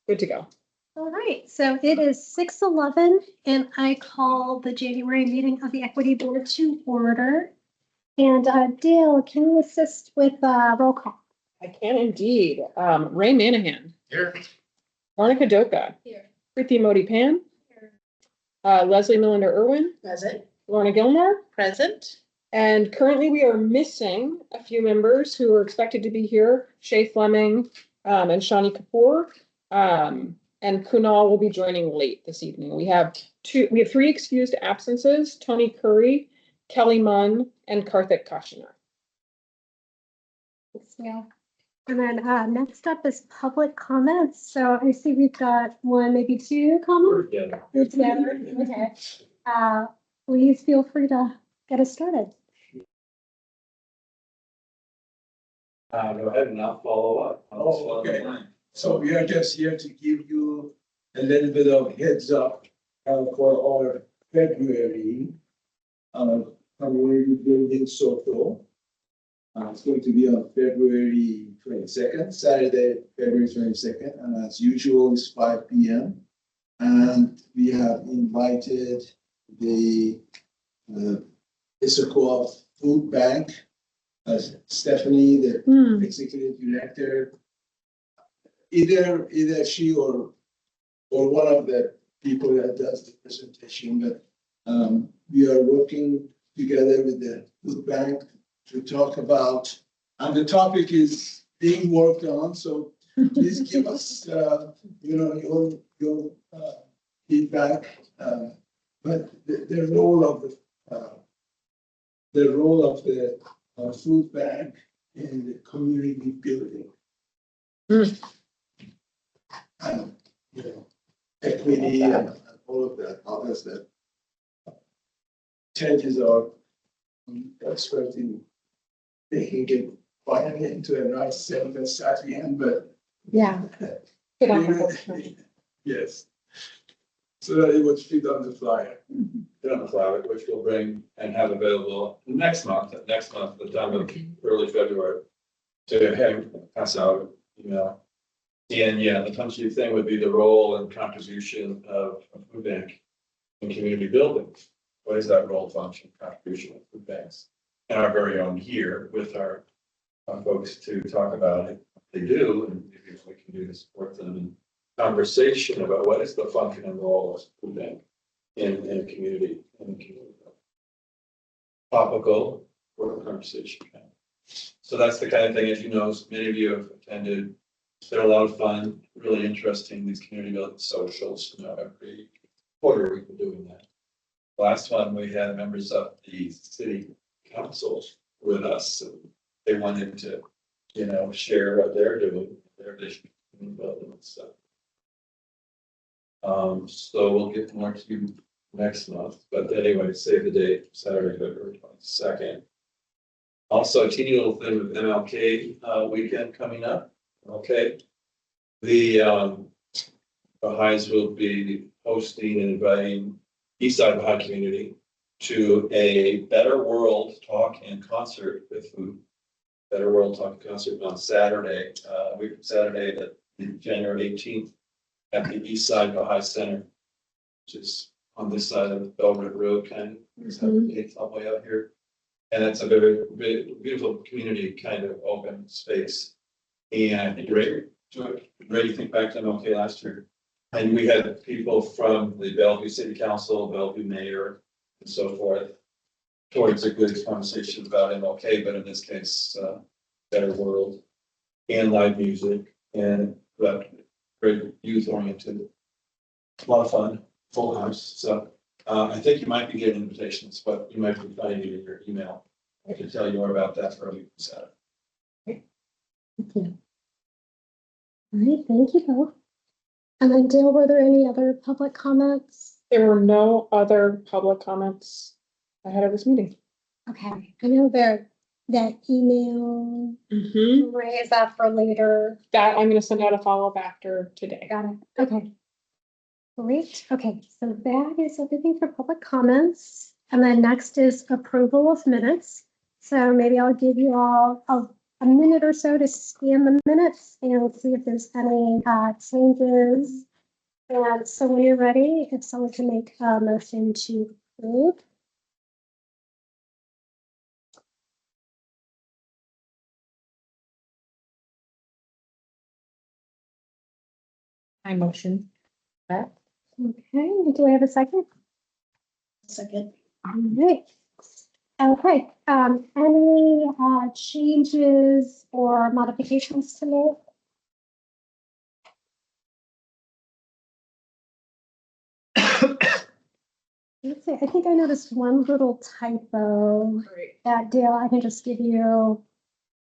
Good to go. All right, so it is 6:11 and I call the January meeting of the Equity Board to order. And Dale, can you assist with roll call? I can indeed. Ray Manahan. Here. Monica Doka. Here. Priti Modi Pan. Here. Leslie Millender Irwin. Present. Lorna Gilmore. Present. And currently we are missing a few members who are expected to be here. Shay Fleming and Shani Kapoor. And Kunal will be joining late this evening. We have three excused absences: Tony Curry, Kelly Munn, and Karthik Kashina. Yeah. And then next up is public comments. So I see we've got one, maybe two comments. Yeah. We're together. Okay. Please feel free to get us started. Go ahead and I'll follow up. Oh, okay. So we are just here to give you a little bit of heads up for our February community building Soto. It's going to be on February 22nd, Saturday, February 22nd, and as usual, it's 5 p.m. And we have invited the Issaquah Food Bank, Stephanie, the executive director. Either she or one of the people that does the presentation, but we are working together with the food bank to talk about, and the topic is being worked on. So please give us, your feedback. But the role of the food bank in the community building. And, equity and all of that, others that changes our expert in making it finally into a nice sentence at the end, but Yeah. yes. So that it would fit on the flyer. Put on the flyer, which we'll bring and have available next month, the time of early February, to have pass out, And yeah, the punchy thing would be the role and contribution of a food bank in community building. What is that role, function, contribution of food banks? And our very own here with our folks to talk about it, what they do, and maybe if we can do to support them in conversation about what is the function and role of food bank in a community, Topical for the conversation. So that's the kind of thing, as you know, many of you have attended. They're a lot of fun, really interesting, these community building socials, every quarter we've been doing that. Last one, we had members of the city council with us. And they wanted to, share what they're doing, their vision in building and stuff. So we'll get more to you next month, but anyway, save the date, Saturday, February 22nd. Also, a teeny little thing with MLK weekend coming up. Okay, the Baha'is will be hosting and inviting Eastside Baha'i community to a Better World talk and concert with food. Better World talk and concert on Saturday, Saturday, January 18th, at the Eastside Baha'i Center, which is on this side of Belgrade Road, kind of. It's all the way out here, and it's a very, very beautiful community kind of open space. And great, you think back to MLK last year. And we had people from the Bellevue City Council, Bellevue Mayor, and so forth, towards a good conversation about MLK, but in this case, Better World, and live music, and very youth oriented. A lot of fun, full house. So I think you might be getting invitations, but you might be finding it in your email. I can tell you more about that early Saturday. Thank you. All right, thank you both. And then Dale, were there any other public comments? There were no other public comments ahead of this meeting. Okay, I know that email, Ray, is that for later? That I'm going to send out a follow-up after today. Got it. Okay. Great. Okay, so that is everything for public comments. And then next is approval of minutes. So maybe I'll give you all, I'll a minute or so to scan the minutes and see if there's any changes. And so when you're ready, if someone can make a motion to approve. I motion that. Okay, do I have a second? Second. All right. Okay, any changes or modifications to make? Let's see, I think I noticed one little typo Great. that Dale, I can just give you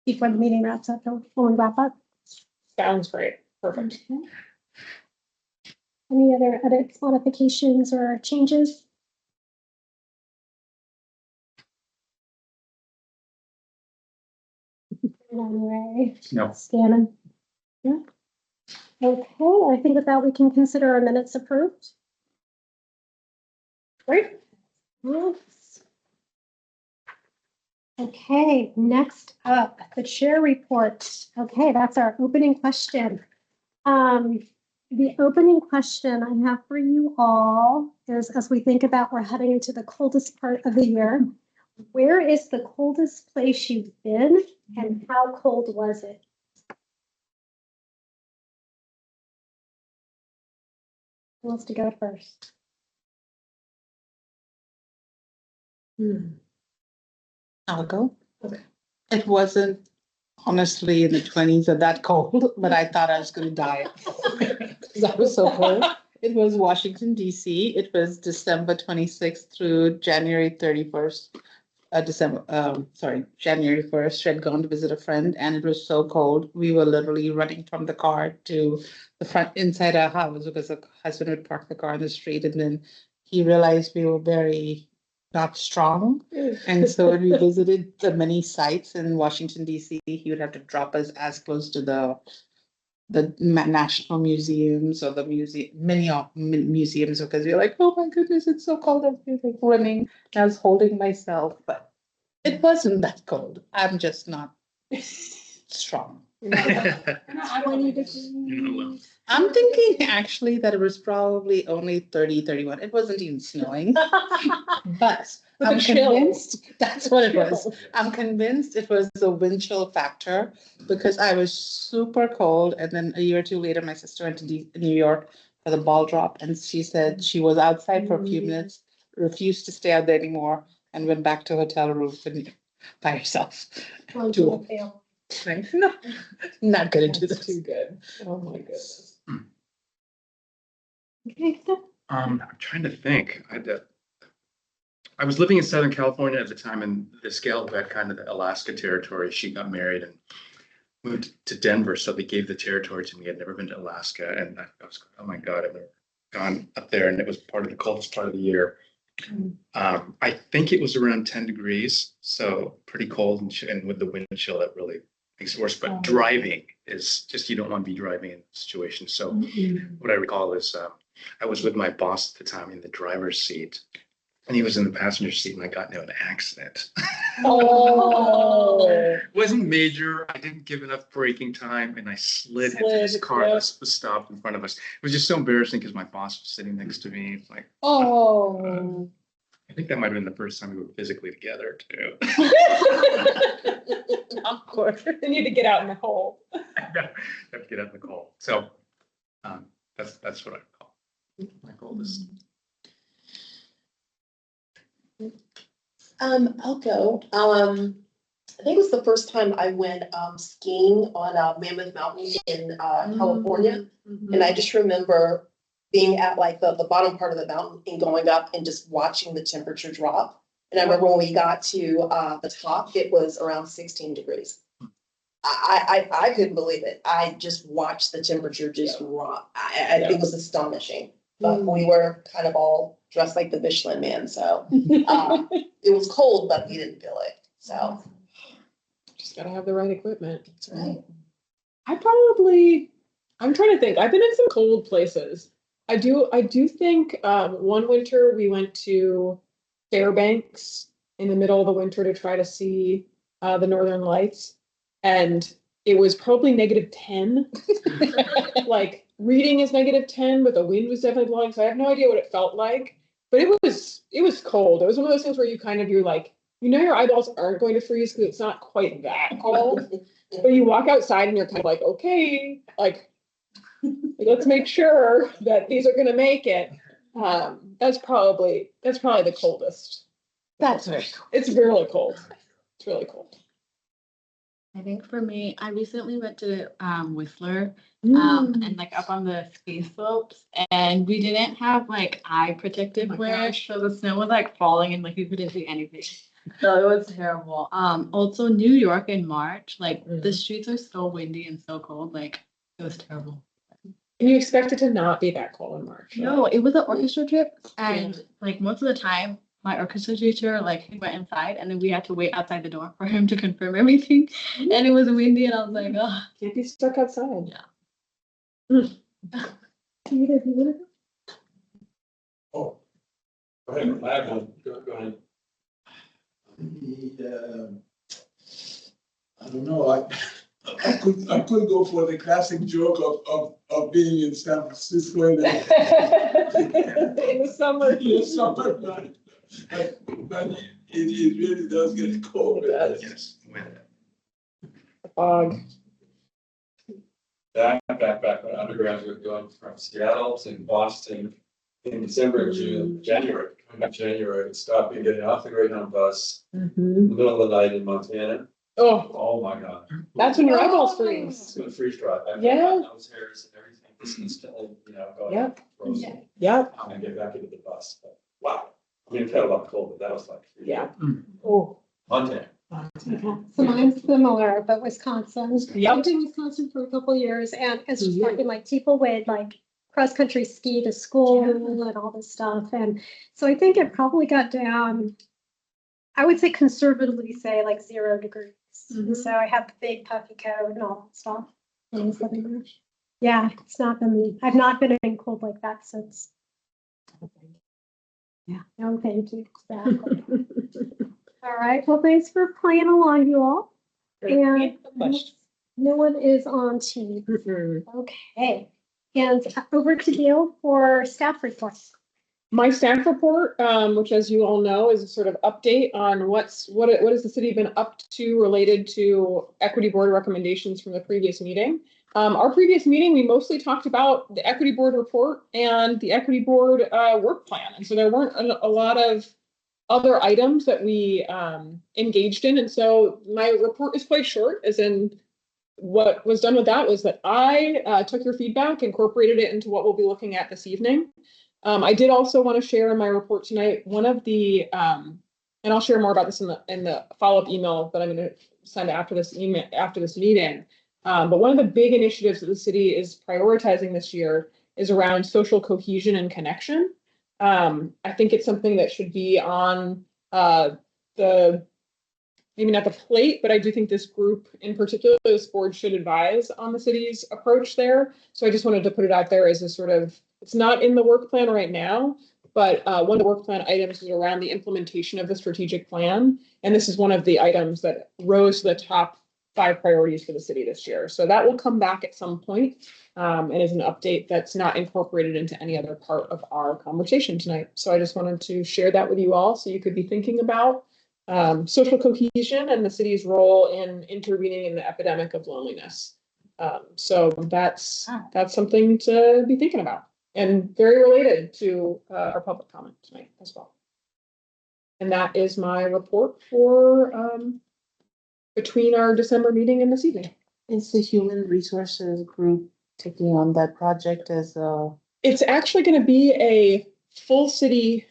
before the meeting wraps up, when we wrap up. Sounds great. Perfect. Okay. Any other edits, modifications, or changes? Anyway, No. Scanning. Yeah. Okay, I think with that, we can consider our minutes approved. Great. Yes. Okay, next up, the chair report. Okay, that's our opening question. The opening question I have for you all is, as we think about we're heading into the coldest part of the year, where is the coldest place you've been and how cold was it? Who wants to go first? I'll go. Okay. It wasn't honestly in the 20s or that cold, but I thought I was going to die. That was so cold. It was Washington, D.C. It was December 26th through January 31st. January 1st. She had gone to visit a friend and it was so cold. We were literally running from the car to the front inside our house because the husband would park the car in the street and then he realized we were very not strong. And so when we visited the many sites in Washington, D.C., he would have to drop us as close to the national museums or the museums because we were like, oh my goodness, it's so cold. I was like running. I was holding myself, but it wasn't that cold. I'm just not strong. 20 degrees. I'm thinking actually that it was probably only 30, 31. It wasn't even snowing, but But I'm the chill. convinced that's what it was. Chill. I'm convinced it was a wind chill factor because I was super cold. And then a year or two later, my sister went to New York for the ball drop. And she said she was outside for a few minutes, refused to stay out there anymore, and went back to a hotel room by herself. No, not gonna do That's this. too good. Oh my goodness. Okay, so I'm trying to think. I was living in Southern California at the time, and this gal who had kind of the Alaska territory, she got married and moved to Denver, so they gave the territory to me. I'd never been to Alaska, and I was, oh my God, I've never gone up there, and it was part of the coldest part of the year. I think it was around 10 degrees, so pretty cold, and with the wind chill, that really makes it worse. But driving is just, you don't want to be driving in situations. So what I recall is I was with my boss at the time in the driver's seat, and he was in the passenger seat, and I got into an accident. Oh. It wasn't major. I didn't give enough braking time, and I slid into this car that was stopped in front of us. It was just so embarrassing because my boss was sitting next to me. It's like, Oh. I think that might have been the first time we were physically together too. Of course. They need to get out in the hole. Have to get out in the cold. So that's what I call my coldest. I'll go. I think it was the first time I went skiing on Mammoth Mountain in California. And I just remember being at like the bottom part of the mountain and going up and just watching the temperature drop. And I remember when we got to the top, it was around 16 degrees. I couldn't believe it. I just watched the temperature just drop. I think it was astonishing. But we were kind of all dressed like the Michelin Man, so it was cold, but we didn't feel it. So Just gotta have the right equipment. that's right. I'm trying to think. I've been in some cold places. I do think one winter we went to Fairbanks in the middle of the winter to try to see the Northern Lights. and it was probably -10. Like reading is -10, but the wind was definitely blowing, so I have no idea what it felt like. But it was cold. It was one of those things where you're like, your eyeballs aren't going to freeze because it's not quite that cold. But you walk outside and you're kind of like, okay, like let's make sure that these are gonna make it. That's probably the coldest. That's It's really cold. It's really cold. I think for me, I recently went to Whistler Mm. and like up on the ski slopes, and we didn't have like eye protective Oh my wear, gosh. so the snow was like falling and like you couldn't see anything. So it was terrible. Also New York in March, like the streets are so windy and so cold, like it was terrible. And you expect it to not be that cold in March. No, it was an orchestra trip, and like most of the time, my orchestra teacher like he went inside, and then we had to wait outside the door for him to confirm everything, and it was windy, and I was like, oh. Can't be stuck outside. Yeah. Oh. Go ahead, I have one. Go ahead. I don't know, I could go for the classic joke of being in San Francisco in In the summer. the summer, but it really does get cold. It does. Yes. Fog. Back when undergraduate going from Seattle to Boston in December, June, January, coming back January, stopping, getting off the Greyhound bus in the middle of the night in Montana. Oh, Oh my God. that's when your eyeballs It's freeze. gonna freeze dry. I've got Yeah. my nose hairs and everything, just instantly, going. Yep. Frozen. Yep. And get back into the bus. But, wow. I mean, it felt a lot cold, but that was like. Yeah. Oh. Montana. So mine's similar, but Wisconsin. Yep. I lived in Wisconsin for a couple of years, and it's just like people would like cross-country ski to school and all this stuff. And so I think it probably got down, I would say conservatively say like 0 degrees. Mhm. So I had the big puffy coat and all that stuff. when I was living there. Yeah, I've not been in cold like that since. Yeah, no, thank you. Exactly. All right, well, thanks for playing along, you all. And no one is on team. Okay, and over to Gail for staff reports. My staff report, which as you all know, is a sort of update on what has the city been up to related to equity board recommendations from the previous meeting. Our previous meeting, we mostly talked about the equity board report and the equity board work plan. And so there weren't a lot of other items that we engaged in. And so my report is quite short, as in what was done with that was that I took your feedback, incorporated it into what we'll be looking at this evening. I did also want to share in my report tonight, one of the, and I'll share more about this in the follow-up email that I'm going to send after this meeting. But one of the big initiatives that the city is prioritizing this year is around social cohesion and connection. I think it's something that should be on maybe not the plate, but I do think this group in particular, this board should advise on the city's approach there. So I just wanted to put it out there as a sort of, it's not in the work plan right now, but one of the work plan items is around the implementation of the strategic plan. And this is one of the items that rose to the top 5 priorities for the city this year. So that will come back at some point and is an update that's not incorporated into any other part of our conversation tonight. So I just wanted to share that with you all so you could be thinking about social cohesion and the city's role in intervening in the epidemic of loneliness. So that's something to be thinking about and very related to our public comment tonight as well. And that is my report for between our December meeting and this evening. Is the human resources group taking on that project as a? It's actually going to be a full city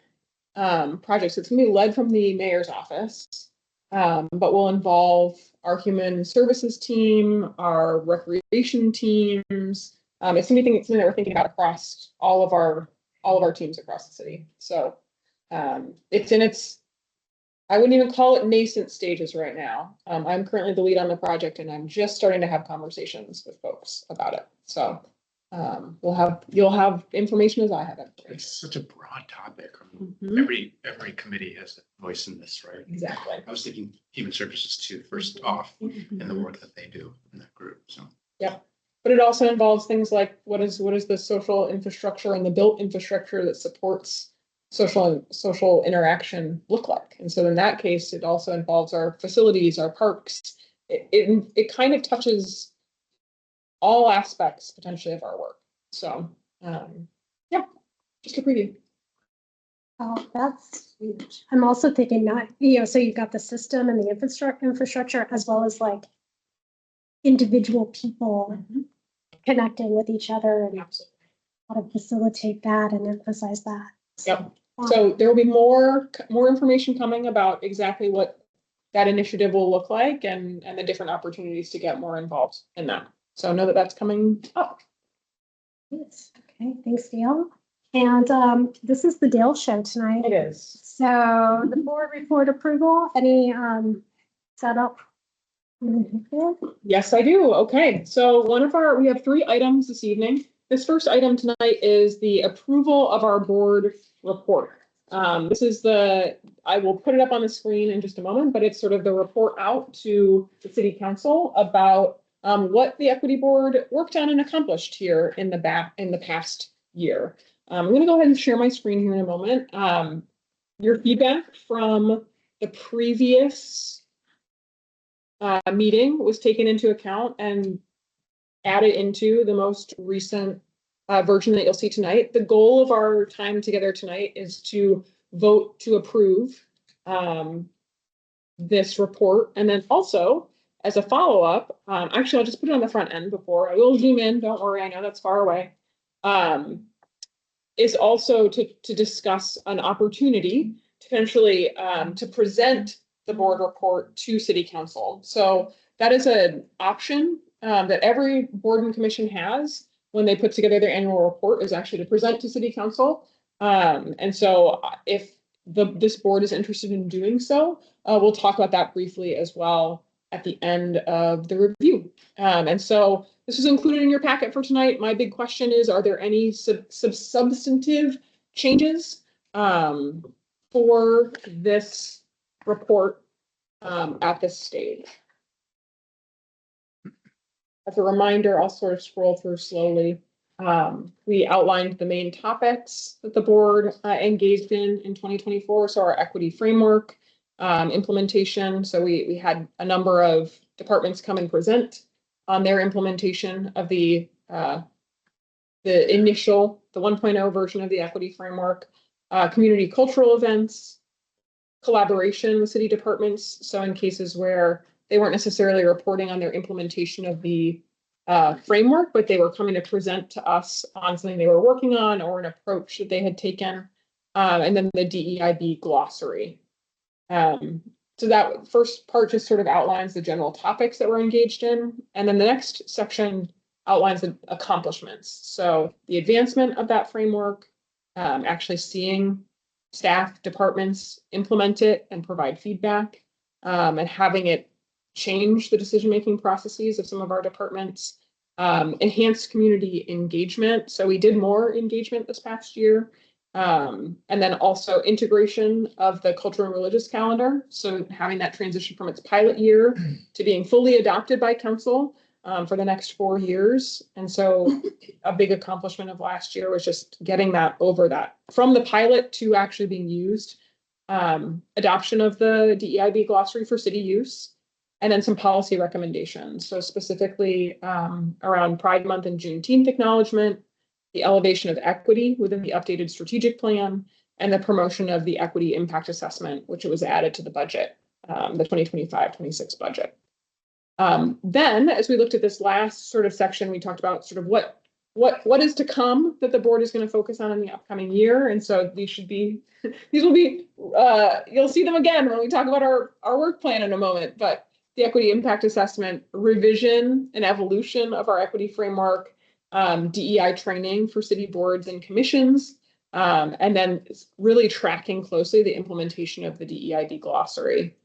project. So it's going to be led from the mayor's office, but will involve our human services team, our recreation teams. It's something that we're thinking about across all of our teams across the city. So it's in its, I wouldn't even call it nascent stages right now. I'm currently the lead on the project and I'm just starting to have conversations with folks about it. So you'll have information as I have it. It's such a broad topic. I mean, Mhm. every committee has a voice in this, right? Exactly. I was thinking human services too, first off, in the work that they do in that group, so. Yep. But it also involves things like what is the social infrastructure and the built infrastructure that supports social interaction look like? And so in that case, it also involves our facilities, our parks. It kind of touches all aspects potentially of our work. So yeah, just a preview. Oh, that's huge. I'm also thinking not, so you've got the system and the infrastructure as well as like individual people connecting with each other and how to facilitate that and emphasize that. Yep. So there will be more information coming about exactly what that initiative will look like and the different opportunities to get more involved in that. So know that that's coming up. Yes. Okay, thanks, Dale. And this is the Dale show tonight. It is. So the board report approval, any setup? Yes, I do. Okay, so we have 3 items this evening. This first item tonight is the approval of our board report. This is I will put it up on the screen in just a moment, but it's sort of the report out to the city council about what the equity board worked on and accomplished here in the past year. I'm going to go ahead and share my screen here in a moment. Your feedback from the previous meeting was taken into account and added into the most recent version that you'll see tonight. The goal of our time together tonight is to vote to approve this report. And then also, as a follow-up, actually, I'll just put it on the front end before I will zoom in. Don't worry, I know that's far away. Is also to discuss an opportunity potentially to present the board report to city council. So that is an option that every board and commission has when they put together their annual report, is actually to present to city council. And so if this board is interested in doing so, we'll talk about that briefly as well at the end of the review. And so this is included in your packet for tonight. My big question is, are there any substantive changes for this report at this stage? As a reminder, I'll sort of scroll through slowly. We outlined the main topics that the board engaged in 2024. So our equity framework implementation. So we had a number of departments come and present on their implementation of the initial, the 1.0 version of the equity framework, community cultural events, collaboration with city departments. So in cases where they weren't necessarily reporting on their implementation of the framework, but they were coming to present to us on something they were working on or an approach that they had taken. And then the DEIB glossary. So that first part just sort of outlines the general topics that we're engaged in. And then the next section outlines the accomplishments. So the advancement of that framework, actually seeing staff departments implement it and provide feedback, and having it change the decision-making processes of some of our departments, enhanced community engagement. So we did more engagement this past year. And then also integration of the cultural and religious calendar. So having that transition from its pilot year to being fully adopted by council for the next 4 years. And so a big accomplishment of last year was just getting that over that from the pilot to actually being used. Adoption of the DEIB glossary for city use, and then some policy recommendations. So specifically around Pride Month and Juneteenth acknowledgement, the elevation of equity within the updated strategic plan, and the promotion of the equity impact assessment, which was added to the budget, the 2025-26 budget. Then, as we looked at this last sort of section, we talked about sort of what is to come that the board is going to focus on in the upcoming year. And so these will be, you'll see them again when we talk about our work plan in a moment, but the equity impact assessment, revision and evolution of our equity framework, DEI training for city boards and commissions, and then really tracking closely the implementation of the DEIB glossary.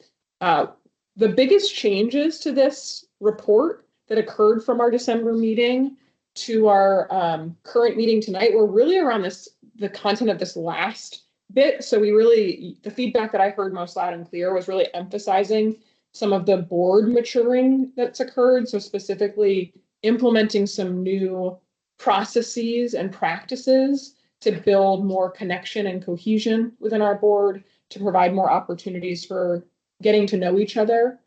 The biggest changes to this report that occurred from our December meeting to our current meeting tonight, we're really around the content of this last bit. So the feedback that I heard most loud and clear was really emphasizing some of the board maturing that's occurred. So specifically implementing some new processes and practices to build more connection and cohesion within our board, to provide more opportunities for getting to know each other,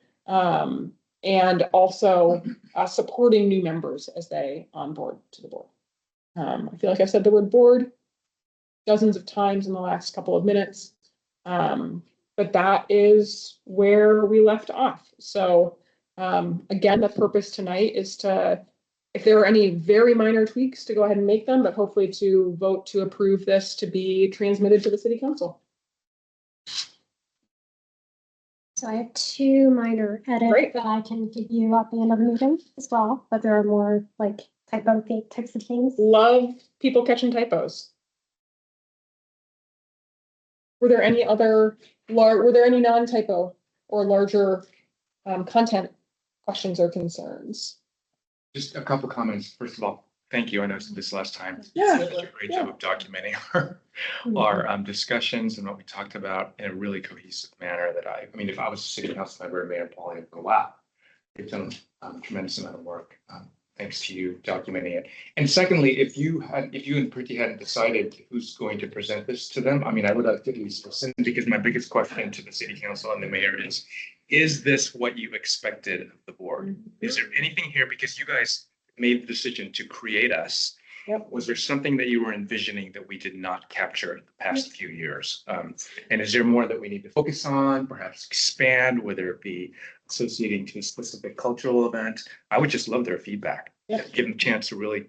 and also supporting new members as they onboard to the board. I feel like I've said the word board dozens of times in the last couple of minutes, but that is where we left off. So again, the purpose tonight is to, if there are any very minor tweaks, to go ahead and make them, but hopefully to vote to approve this to be transmitted to the city council. So I have two minor edits Great. that I can give you at the end of the meeting as well, but there are more like typo types of things. Love people catching typos. Were there any non-typo or larger content questions or concerns? Just a couple comments. First of all, thank you. I know I said this last time. Yeah. You did such a great job of documenting our discussions and what we talked about in a really cohesive manner that I mean, if I was a city council member, Mayor Paul, I'd go, wow, they've done a tremendous amount of work. Thanks to you documenting it. And secondly, if you and Pretty hadn't decided who's going to present this to them, I mean, I would like to at least listen, because my biggest question to the city council and the mayor is this what you expected of the board? Is there anything here, because you guys made the decision to create us? Yep. Was there something that you were envisioning that we did not capture the past few years? And is there more that we need to focus on, perhaps expand, whether it be associating to a specific cultural event? I would just love their feedback. Yep. Give them a chance to really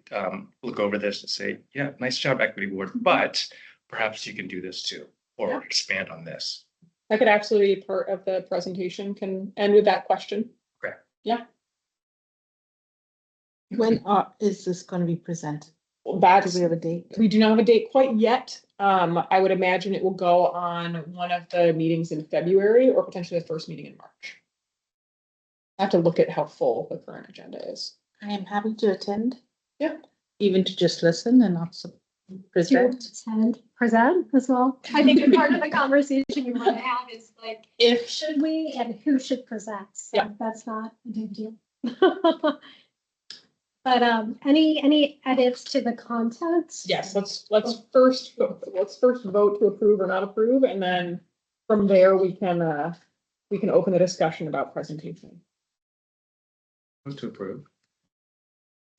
look over this and say, yeah, nice job, Equity Board, but perhaps you can do this too, or Yeah. expand on this. That could absolutely be part of the presentation, can end with that question. Okay. Yeah. When is this going to be presented? Well, Do we have a date? we do not have a date quite yet. I would imagine it will go on one of the meetings in February or potentially the first meeting in March. I have to look at how full the current agenda is. I am happy to attend. Yeah. Even to just listen and not present. Present as well. I think a part of the conversation you want to have is like, If should we and who should present? So Yeah. that's not a big deal. But any edits to the content? Yes, let's first vote to approve or not approve, and then from there we can open the discussion about presentation. Move to approve.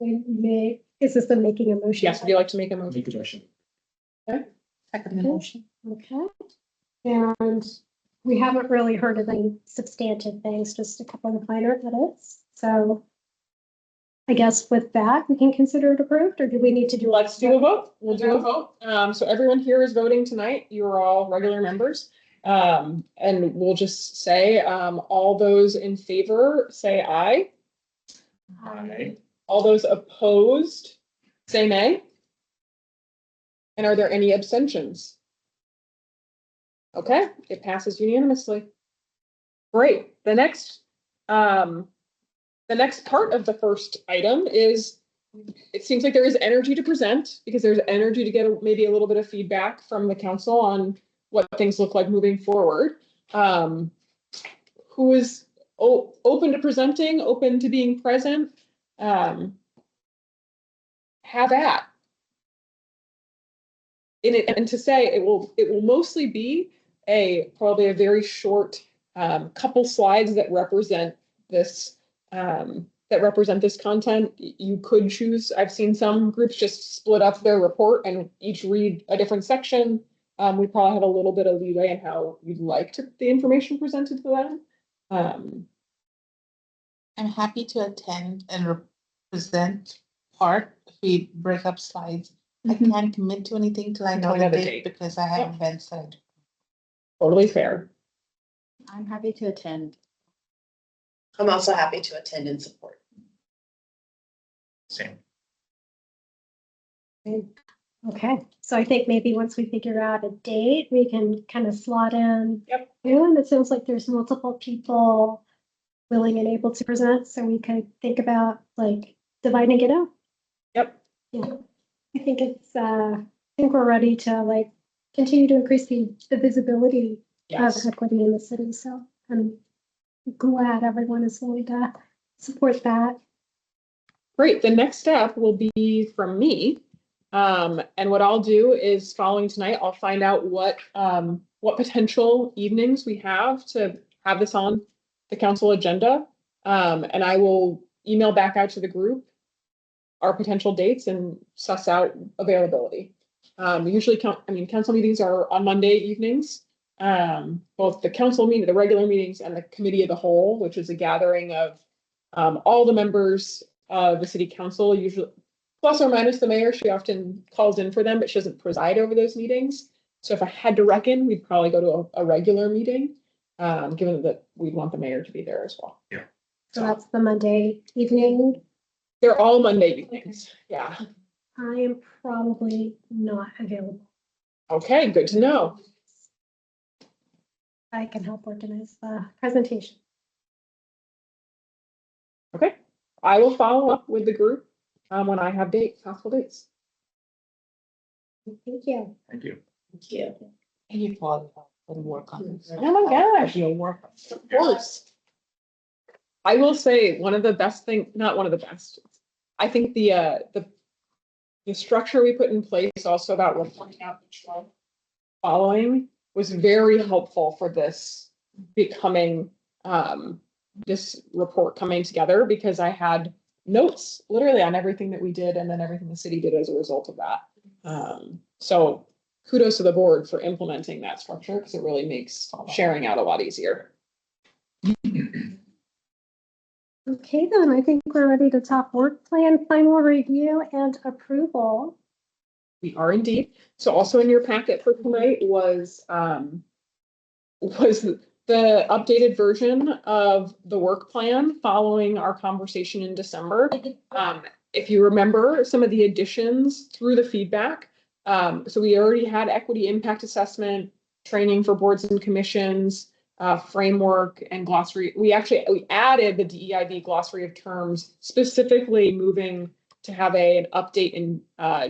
Is this the making a motion? Yes, would you like to make a motion? Make a motion. second the motion. Okay. And we haven't really heard of any substantive things, just a couple of minor edits. So I guess with that, we can consider it approved, or do we need to do? Let's do a vote. We'll do a vote. So everyone here is voting tonight. You are all regular members. And we'll just say, all those in favor, say aye. Aye. All those opposed, say nay. And are there any abstentions? Okay, it passes unanimously. Great. The next part of the first item is, it seems like there is energy to present, because there's energy to get maybe a little bit of feedback from the council on what things look like moving forward. Who is open to presenting, open to being present? Have at. And to say it will mostly be probably a very short couple slides that represent this content. You could choose, I've seen some groups just split up their report and each read a different section. We probably have a little bit of leeway in how you'd like the information presented to them. I'm happy to attend and present part if we break up slides. I can't commit to anything till I know the date, because I have events that I do. Totally fair. I'm happy to attend. I'm also happy to attend and support. Same. Okay, so I think maybe once we figure out a date, we can kind of slot in. Yep. And it sounds like there's multiple people willing and able to present, so we could think about like dividing it up. Yep. Yeah, I think I think we're ready to like continue to increase the visibility Yes. of equity in the city. So I'm glad everyone is willing to support that. Great. The next step will be from me. And what I'll do is following tonight, I'll find out what potential evenings we have to have this on the council agenda. And I will email back out to the group our potential dates and suss out availability. Usually, council meetings are on Monday evenings. Both the council meeting, the regular meetings, and the committee of the whole, which is a gathering of all the members of the city council, usually plus or minus the mayor. She often calls in for them, but she doesn't preside over those meetings. So if I had to reckon, we'd probably go to a regular meeting, given that we'd want the mayor to be there as well. So that's the Monday evening. They're all Monday evenings. Yeah. I am probably not available. Okay, good to know. I can help organize the presentation. Okay, I will follow up with the group when I have possible dates. Thank you. Thank you. Thank you. And you follow up and work on this. Oh my gosh, Your work. of course. I will say one of the best thing, not one of the best. I think the structure we put in place also about reporting out each month following was very helpful for this becoming this report coming together, because I had notes literally on everything that we did and then everything the city did as a result of that. So kudos to the board for implementing that structure, because it really makes sharing out a lot easier. Okay, then I think we're ready to talk work plan, final review and approval. We are indeed. So also in your packet for tonight was the updated version of the work plan following our conversation in December. If you remember some of the additions through the feedback, so we already had equity impact assessment, training for boards and commissions, framework and glossary. We added the DEIB glossary of terms, specifically moving to have an update in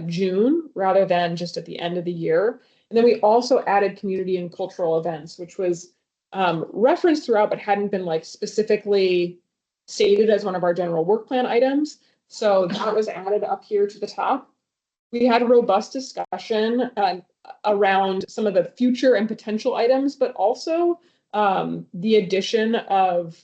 June rather than just at the end of the year. And then we also added community and cultural events, which was referenced throughout, but hadn't been like specifically stated as one of our general work plan items. So that was added up here to the top. We had a robust discussion around some of the future and potential items, but also the addition of,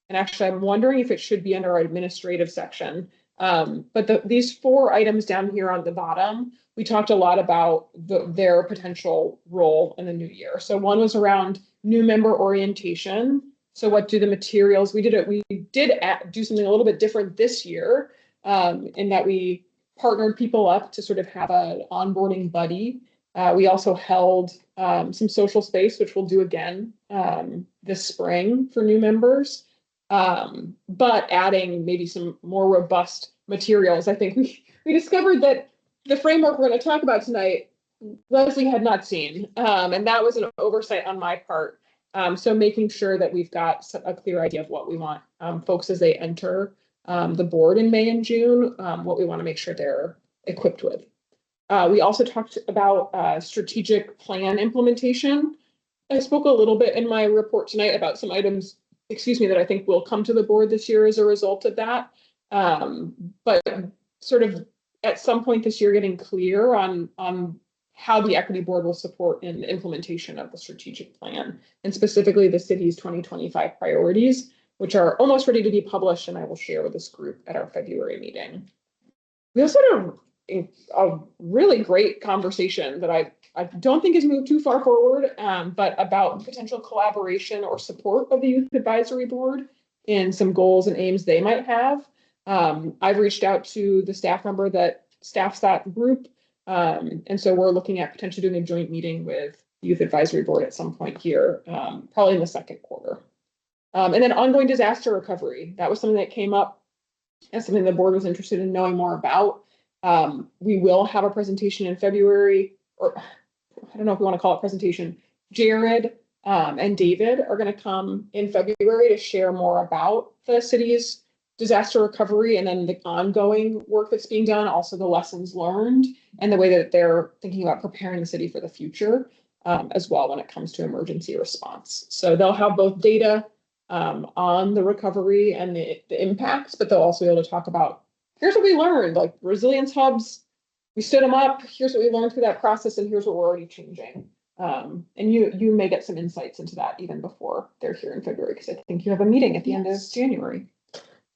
and actually I'm wondering if it should be under our administrative section. But these 4 items down here on the bottom, we talked a lot about their potential role in the new year. So one was around new member orientation. So what do the materials, we did do something a little bit different this year, in that we partnered people up to sort of have an onboarding buddy. We also held some social space, which we'll do again this spring for new members. But adding maybe some more robust materials. I think we discovered that the framework we're going to talk about tonight, Leslie had not seen, and that was an oversight on my part. So making sure that we've got a clear idea of what we want folks as they enter the board in May and June, what we want to make sure they're equipped with. We also talked about strategic plan implementation. I spoke a little bit in my report tonight about some items, that I think will come to the board this year as a result of that. But sort of at some point this year, getting clear on how the equity board will support in the implementation of the strategic plan, and specifically the city's 2025 priorities, which are almost ready to be published, and I will share with this group at our February meeting. We also had a really great conversation that I don't think has moved too far forward, but about potential collaboration or support of the Youth Advisory Board in some goals and aims they might have. I've reached out to the staff member that staffs that group. And so we're looking at potentially doing a joint meeting with the Youth Advisory Board at some point here, probably in the second quarter. And then ongoing disaster recovery. That was something that came up as something the board was interested in knowing more about. We will have a presentation in February, or I don't know if we want to call it presentation. Jared and David are going to come in February to share more about the city's disaster recovery and then the ongoing work that's being done, also the lessons learned and the way that they're thinking about preparing the city for the future as well when it comes to emergency response. So they'll have both data on the recovery and the impacts, but they'll also be able to talk about, here's what we learned, like resilience hubs, we stood them up, here's what we learned through that process, and here's what we're already changing. And you may get some insights into that even before they're here in February, because I think you have a meeting at the end of January.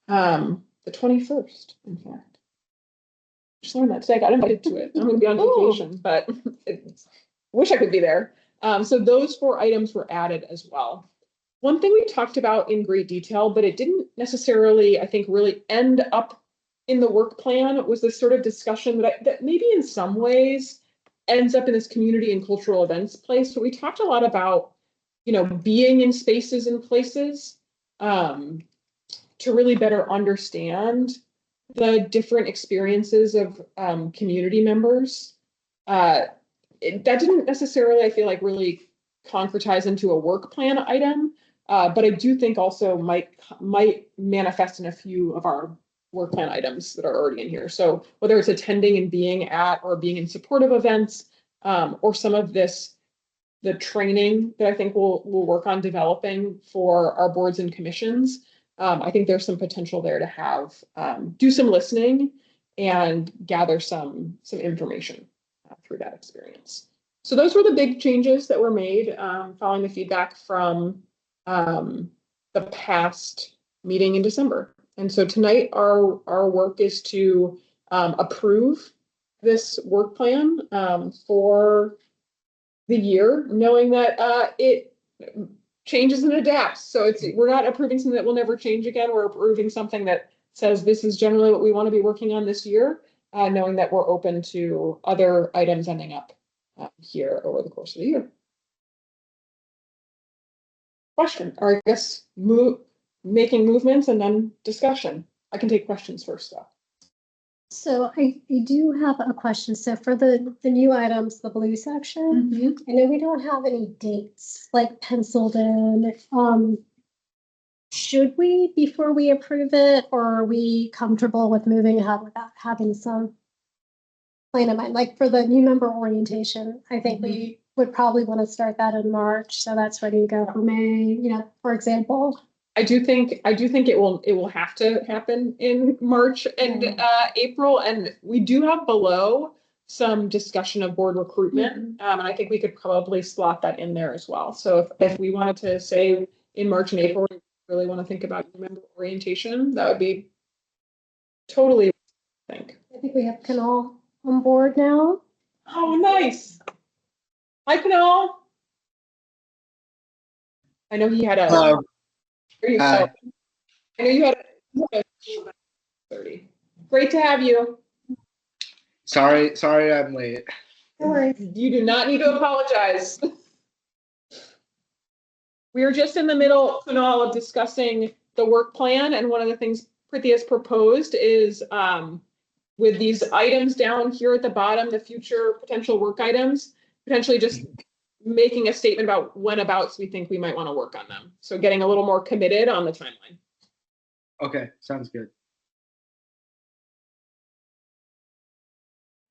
The 21st, in fact. Just learned that today. I got invited to it. I'm gonna be on vacation, but wish I could be there. So those 4 items were added as well. One thing we talked about in great detail, but it didn't necessarily, I think, really end up in the work plan, was this sort of discussion that maybe in some ways ends up in this community and cultural events place. So we talked a lot about, you know, being in spaces and places to really better understand the different experiences of community members. That didn't necessarily, I feel like, really concretize into a work plan item, but I do think also might manifest in a few of our work plan items that are already in here. So whether it's attending and being at or being in supportive events, or some of the training that I think we'll work on developing for our boards and commissions. I think there's some potential there to have do some listening and gather some information through that experience. So those were the big changes that were made following the feedback from the past meeting in December. And so tonight our work is to approve this work plan for the year, knowing that it changes and adapts. So we're not approving something that will never change again. We're approving something that says this is generally what we want to be working on this year, knowing that we're open to other items ending up here over the course of the year. Question, or I guess making movements and then discussion. I can take questions first though. So I do have a question. So for the new items, the blue section, I know we don't have any dates like penciled in. Should we, before we approve it, or are we comfortable with moving ahead without having some plan in mind? Like for the new member orientation, I think we would probably want to start that in March. So that's ready to go for May, you know, for example. I do think it will have to happen in March and April, and we do have below some discussion of board recruitment, and I think we could probably slot that in there as well. So if we wanted to say in March and April, we really want to think about member orientation, that would be totally. I think we have Kanal on board now. Oh, nice. Hi, Kanal. I know he had a. Hello. I know you had a 30. Great to have you. Sorry, I'm late. No worries. You do not need to apologize. We are just in the middle, Kunal, of discussing the work plan, and one of the things Priti has proposed is with these items down here at the bottom, the future potential work items, potentially just making a statement about whenabouts we think we might want to work on them. So getting a little more committed on the timeline. Okay, sounds good.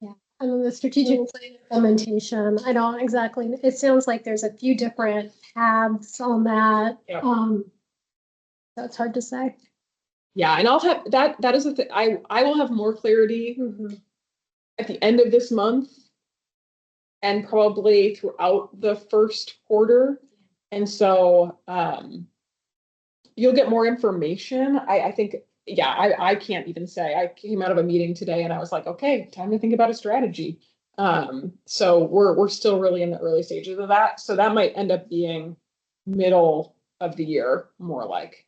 Yeah, and then the strategic plan implementation, I don't exactly, it sounds like there's a few different paths on that. Yeah. So it's hard to say. Yeah, and I'll have that is the thing. I will have more clarity at the end of this month and probably throughout the first quarter. And so you'll get more information. I think, yeah, I can't even say. I came out of a meeting today and I was like, okay, time to think about a strategy. So we're still really in the early stages of that. So that might end up being middle of the year, more like.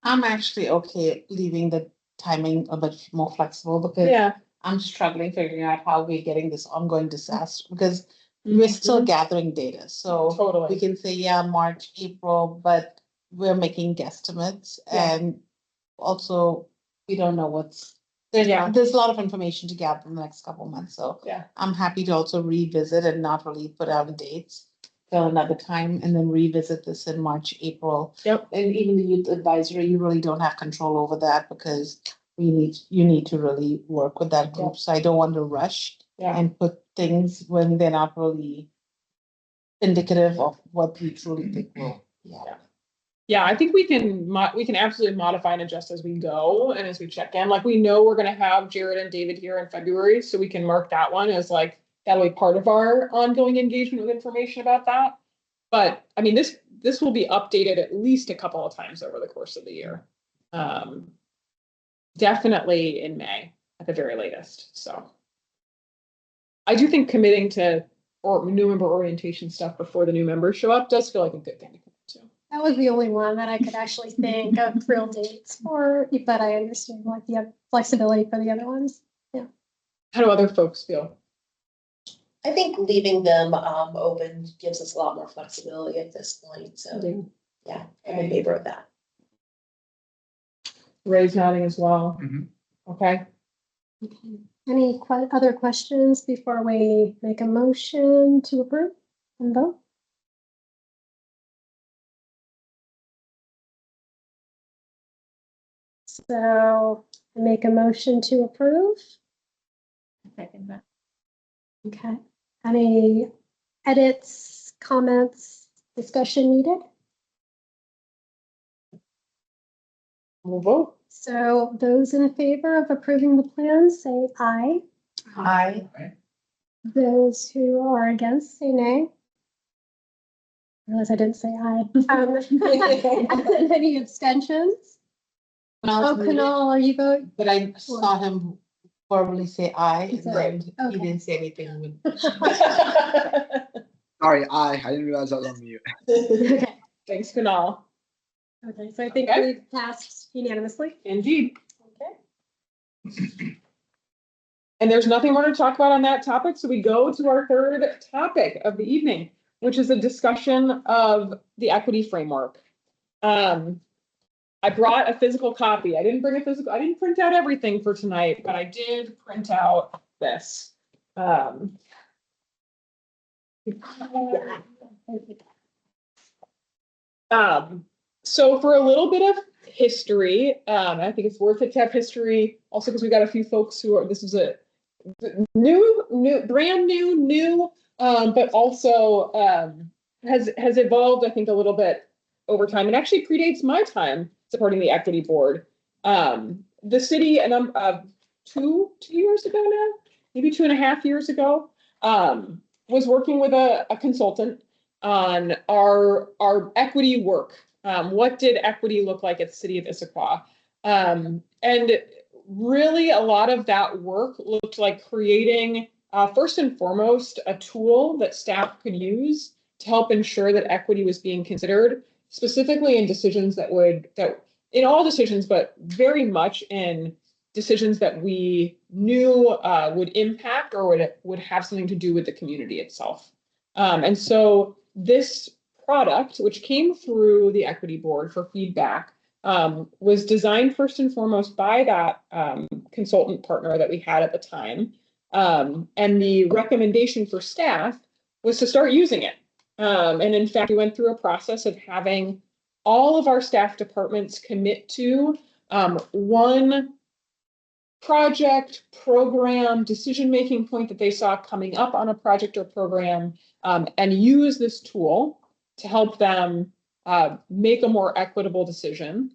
I'm actually okay leaving the timing a bit more flexible because I'm struggling figuring out how we're getting this ongoing disaster because we're still gathering data. So totally we can say, yeah, March, April, but we're making guesstimates. And also we don't know there's a lot of information to gather in the next couple of months. So I'm happy to also revisit and not really put out dates. till another time and then revisit this in March, April. Yep. And even the youth advisory, you really don't have control over that because you need to really work with that group. So I don't want to rush Yeah. and put things when they're not really indicative of what we truly think will. Yeah. Yeah, I think we can absolutely modify and adjust as we go and as we check in. Like we know we're gonna have Jared and David here in February, so we can mark that one as like that'll be part of our ongoing engagement with information about that. But I mean, this will be updated at least a couple of times over the course of the year. Definitely in May at the very latest. So I do think committing to or new member orientation stuff before the new members show up does feel like a good thing to commit to. That was the only one that I could actually think of real dates for, but I understand like the flexibility for the other ones. How do other folks feel? I think leaving them open gives us a lot more flexibility at this point, so yeah, I'm in favor of that. Ray's nodding as well. Mhm. Okay. Okay. Any other questions before we make a motion to approve and vote? So I make a motion to approve. Second that. Okay. Any edits, comments, discussion needed? We'll vote. So those in favor of approving the plan, say aye. Aye. Those who are against, say nay. I realize I didn't say aye. Any abstentions? Oh, Kunal, are you voting? But I saw him verbally say aye and then he Okay. didn't say anything. Sorry, I didn't realize I was on mute. Okay. Thanks, Kunal. Okay, so I think Okay. we passed unanimously. Indeed. Okay. And there's nothing more to talk about on that topic, so we go to our third topic of the evening, which is a discussion of the equity framework. I brought a physical copy. I didn't print out everything for tonight, but I did print out this. So for a little bit of history, I think it's worth it to have history, also because we got a few folks who are, this is a brand new, but also has evolved, I think, a little bit over time and actually predates my time supporting the equity board. The city, and I'm 2 years ago now, maybe 2.5 years ago, was working with a consultant on our equity work. What did equity look like at the city of Issaquah? And really a lot of that work looked like creating, first and foremost, a tool that staff could use to help ensure that equity was being considered, specifically in decisions in all decisions, but very much in decisions that we knew would impact or would have something to do with the community itself. And so this product, which came through the equity board for feedback, was designed first and foremost by that consultant partner that we had at the time. And the recommendation for staff was to start using it. And in fact, we went through a process of having all of our staff departments commit to one project, program, decision-making point that they saw coming up on a project or program, and use this tool to help them make a more equitable decision,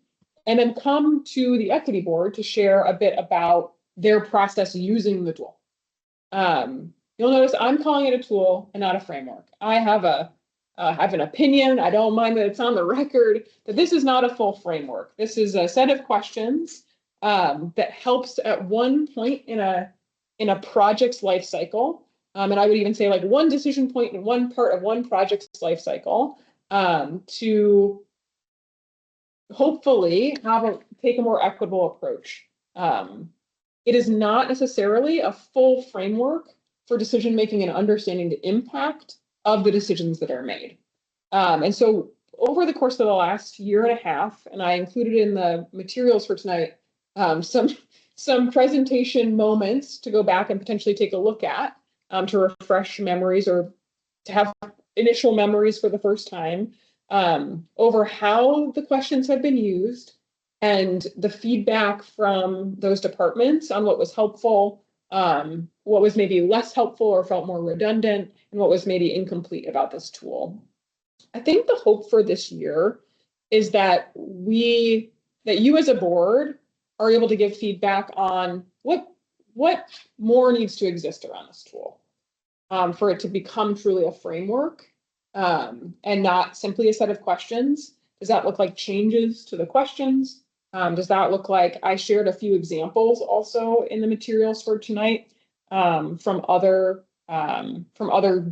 and then come to the equity board to share a bit about their process using the tool. You'll notice I'm calling it a tool and not a framework. I have an opinion. I don't mind that it's on the record that this is not a full framework. This is a set of questions that helps at one point in a project's life cycle. And I would even say like one decision point in one part of one project's life cycle to hopefully take a more equitable approach. It is not necessarily a full framework for decision making and understanding the impact of the decisions that are made. And so over the course of the last year and a half, and I included in the materials for tonight, some presentation moments to go back and potentially take a look at, to refresh memories or to have initial memories for the first time, over how the questions have been used and the feedback from those departments on what was helpful, what was maybe less helpful or felt more redundant, and what was maybe incomplete about this tool. I think the hope for this year is that you as a board are able to give feedback on what more needs to exist around this tool, for it to become truly a framework, and not simply a set of questions. Does that look like changes to the questions? Does that look like, I shared a few examples also in the materials for tonight, from other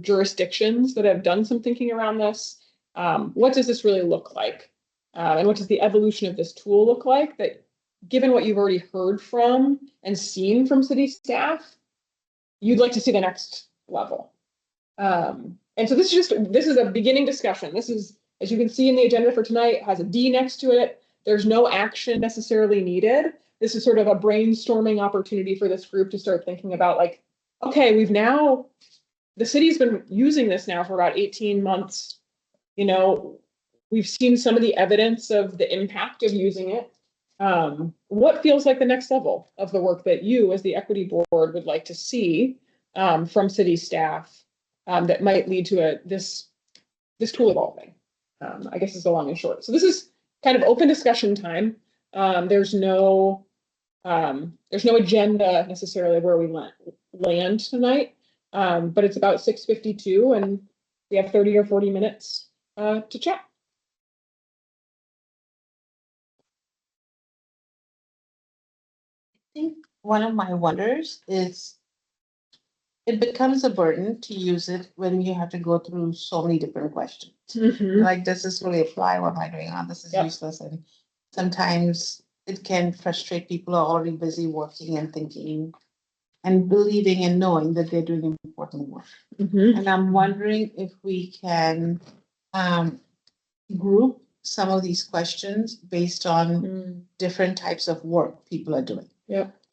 jurisdictions that have done some thinking around this. What does this really look like? And what does the evolution of this tool look like, that given what you've already heard from and seen from city staff, you'd like to see the next level. And so this is a beginning discussion. This is, as you can see in the agenda for tonight, has a D next to it. There's no action necessarily needed. This is sort of a brainstorming opportunity for this group to start thinking about, like, okay, the city's been using this now for about 18 months. We've seen some of the evidence of the impact of using it. What feels like the next level of the work that you as the equity board would like to see, from city staff, that might lead to this tool evolving, I guess is the long and short. So this is kind of open discussion time. There's no agenda necessarily where we land tonight, but it's about 6:52 and we have 30 or 40 minutes to chat. I think one of my wonders is it becomes a burden to use it when you have to go through so many different questions. Like, does this really apply? What am I doing? This is useless. And sometimes it can frustrate people who are already busy working and thinking and believing and knowing that they're doing important work. And I'm wondering if we can group some of these questions based on different types of work people are doing.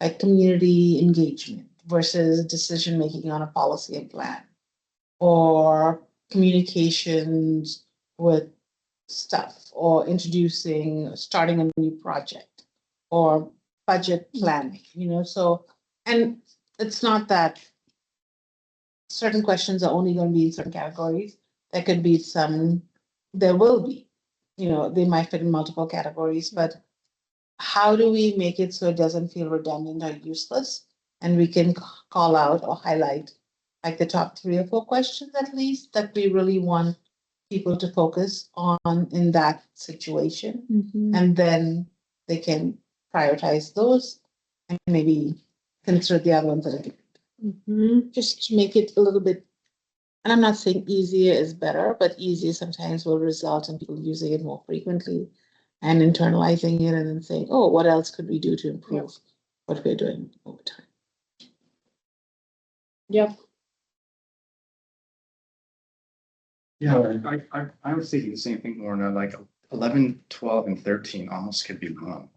Like community engagement versus decision making on a policy and plan, or communications with stuff, or starting a new project, or budget planning, so, and it's not that certain questions are only going to be in certain categories. There could be there will be, they might fit in multiple categories, but how do we make it so it doesn't feel redundant or useless? And we can call out or highlight like the top 3 or 4 questions at least that we really want people to focus on in that situation. And then they can prioritize those and maybe consider the other ones that are good. Just to make it a little bit, and I'm not saying easier is better, but easier sometimes will result in people using it more frequently and internalizing it and then saying, oh, what else could we do to improve what we're doing over time? Yeah, I was thinking the same thing, Lorna, like 11, 12, and 13 almost could be wrong.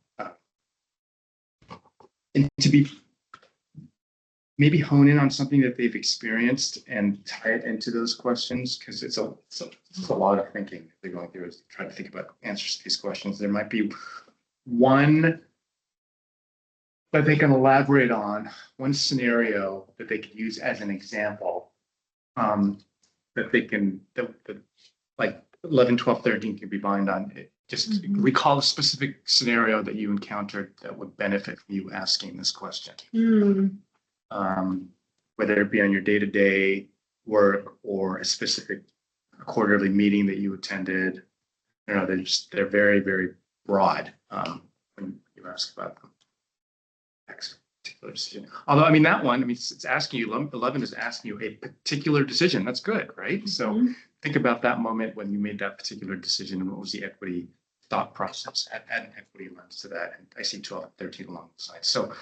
And to be maybe hone in on something that they've experienced and tie it into those questions, because it's a lot of thinking they're going through is trying to think about answers to these questions. There might be one that they can elaborate on, one scenario that they could use as an example, that they can, that like 11, 12, 13 can be bind on it. Just recall a specific scenario that you encountered that would benefit from you asking this question. Whether it be on your day-to-day work or a specific quarterly meeting that you attended. They're very, very broad when you ask about them. Next particular decision. Although, that one, it's asking you, 11 is asking you a particular decision. That's good, right? So think about that moment when you made that particular decision and what was the equity thought process, add an equity lens to that. And I see 12 and 13 along the side. So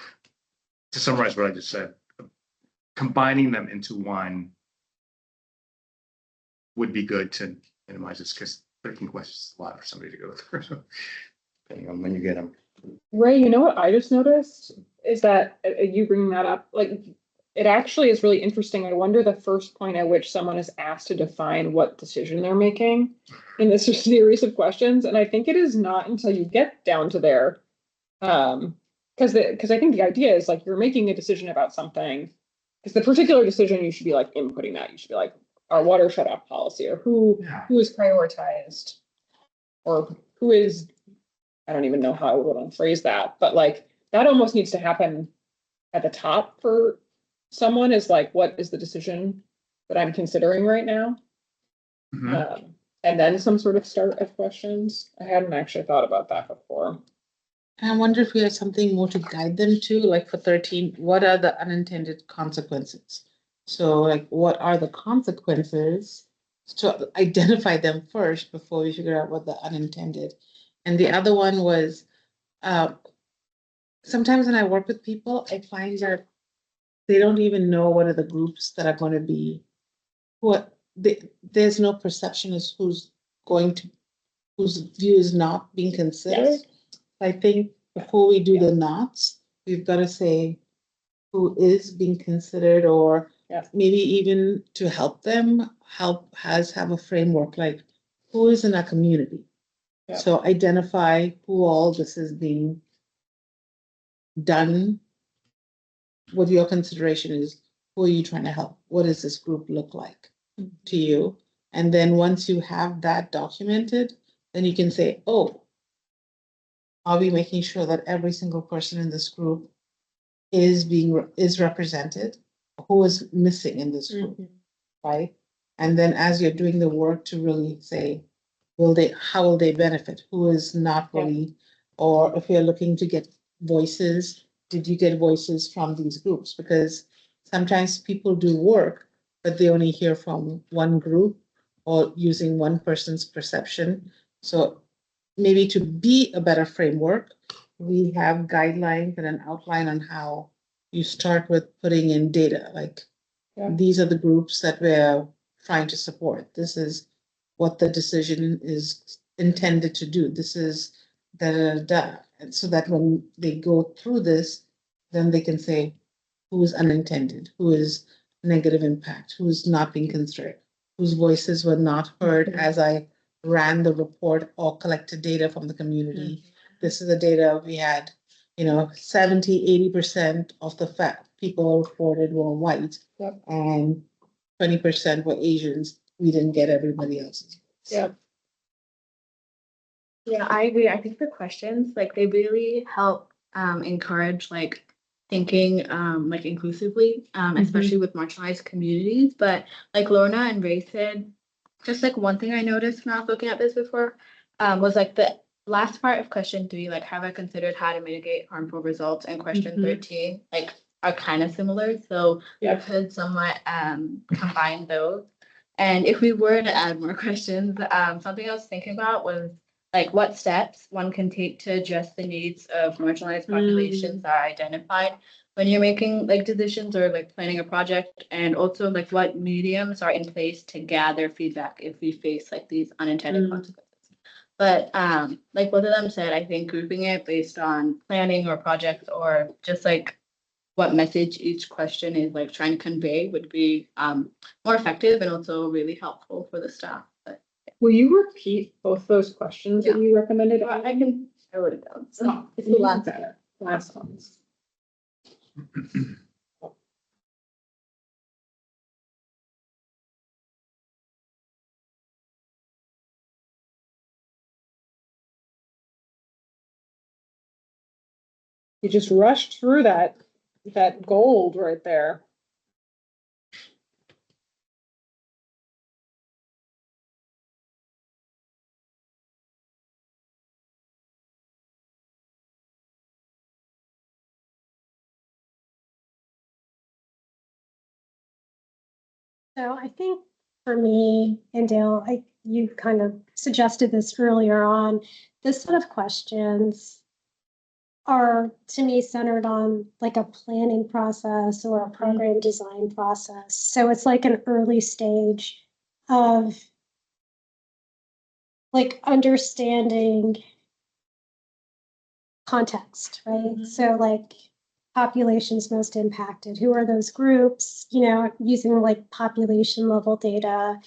to summarize what I just said, combining them into one would be good to minimize this, because 13 questions is a lot for somebody to go through, depending on when you get them. Ray, what I just noticed is that you bringing that up, like it actually is really interesting. I wonder the first point at which someone is asked to define what decision they're making in this series of questions. And I think it is not until you get down to there. Because I think the idea is like you're making a decision about something. Because the particular decision you should be like inputting that. You should be like our water shut off policy or who is prioritized or who is, I don't even know how I would phrase that, but like that almost needs to happen at the top for someone is like, what is the decision that I'm considering right now? Mhm. And then some sort of start of questions. I hadn't actually thought about that before. And I wonder if we have something more to guide them to, like for 13, what are the unintended consequences? So like, what are the consequences? To identify them first before we figure out what the unintended. And the other one was, uh, sometimes when I work with people, I find that they don't even know what are the groups that are going to be, there's no perception as who's going to, whose view is not being considered. Yes. I think before we do the nots, we've got to say who is being considered, or Yeah. maybe even to help them, have a framework, like who is in our community. Yeah. So identify who all this is being done. What your consideration is, who are you trying to help? What does this group look like to you? And then once you have that documented, then you can say, oh, are we making sure that every single person in this group is represented? Who is missing in this group, right? And then as you're doing the work to really say, how will they benefit? Who is not really, or if you're looking to get voices, did you get voices from these groups? Because sometimes people do work, but they only hear from one group or using one person's perception. So maybe to be a better framework, we have guidelines and an outline on how you start with putting in data, like these are the groups that we're trying to support. This is what the decision is intended to do. This is da da da da. And so that when they go through this, then they can say who is unintended, who is negative impact, who is not being considered, whose voices were not heard as I ran the report or collected data from the community. This is the data we had, 70, 80% of the people reported were white. Yep. And 20% were Asians. We didn't get everybody else's. Yeah. Yeah, I agree. I think the questions, like, they really help encourage like thinking like inclusively, especially with marginalized communities. But like Lorna and Ray said, just like one thing I noticed when I was looking at this before was like the last part of question 3, like have I considered how to mitigate harmful results, and question 13, like are kind of similar. So we could somewhat combine those. And if we were to add more questions, something I was thinking about was like what steps one can take to address the needs of marginalized populations that are identified when you're making like decisions or like planning a project, and also like what mediums are in place to gather feedback if we face like these unintended consequences. But like both of them said, I think grouping it based on planning or projects, or just like what message each question is like trying to convey, would be more effective and also really helpful for the staff. But Will you repeat both those questions that you recommended? I wrote it down. So it's the last ones. You just rushed through that gold right there. So I think for me and Dale, you kind of suggested this earlier on, this set of questions are to me centered on like a planning process or a program design process. So it's like an early stage of like understanding context, right? So like populations most impacted? Who are those groups? You know, using like population level data.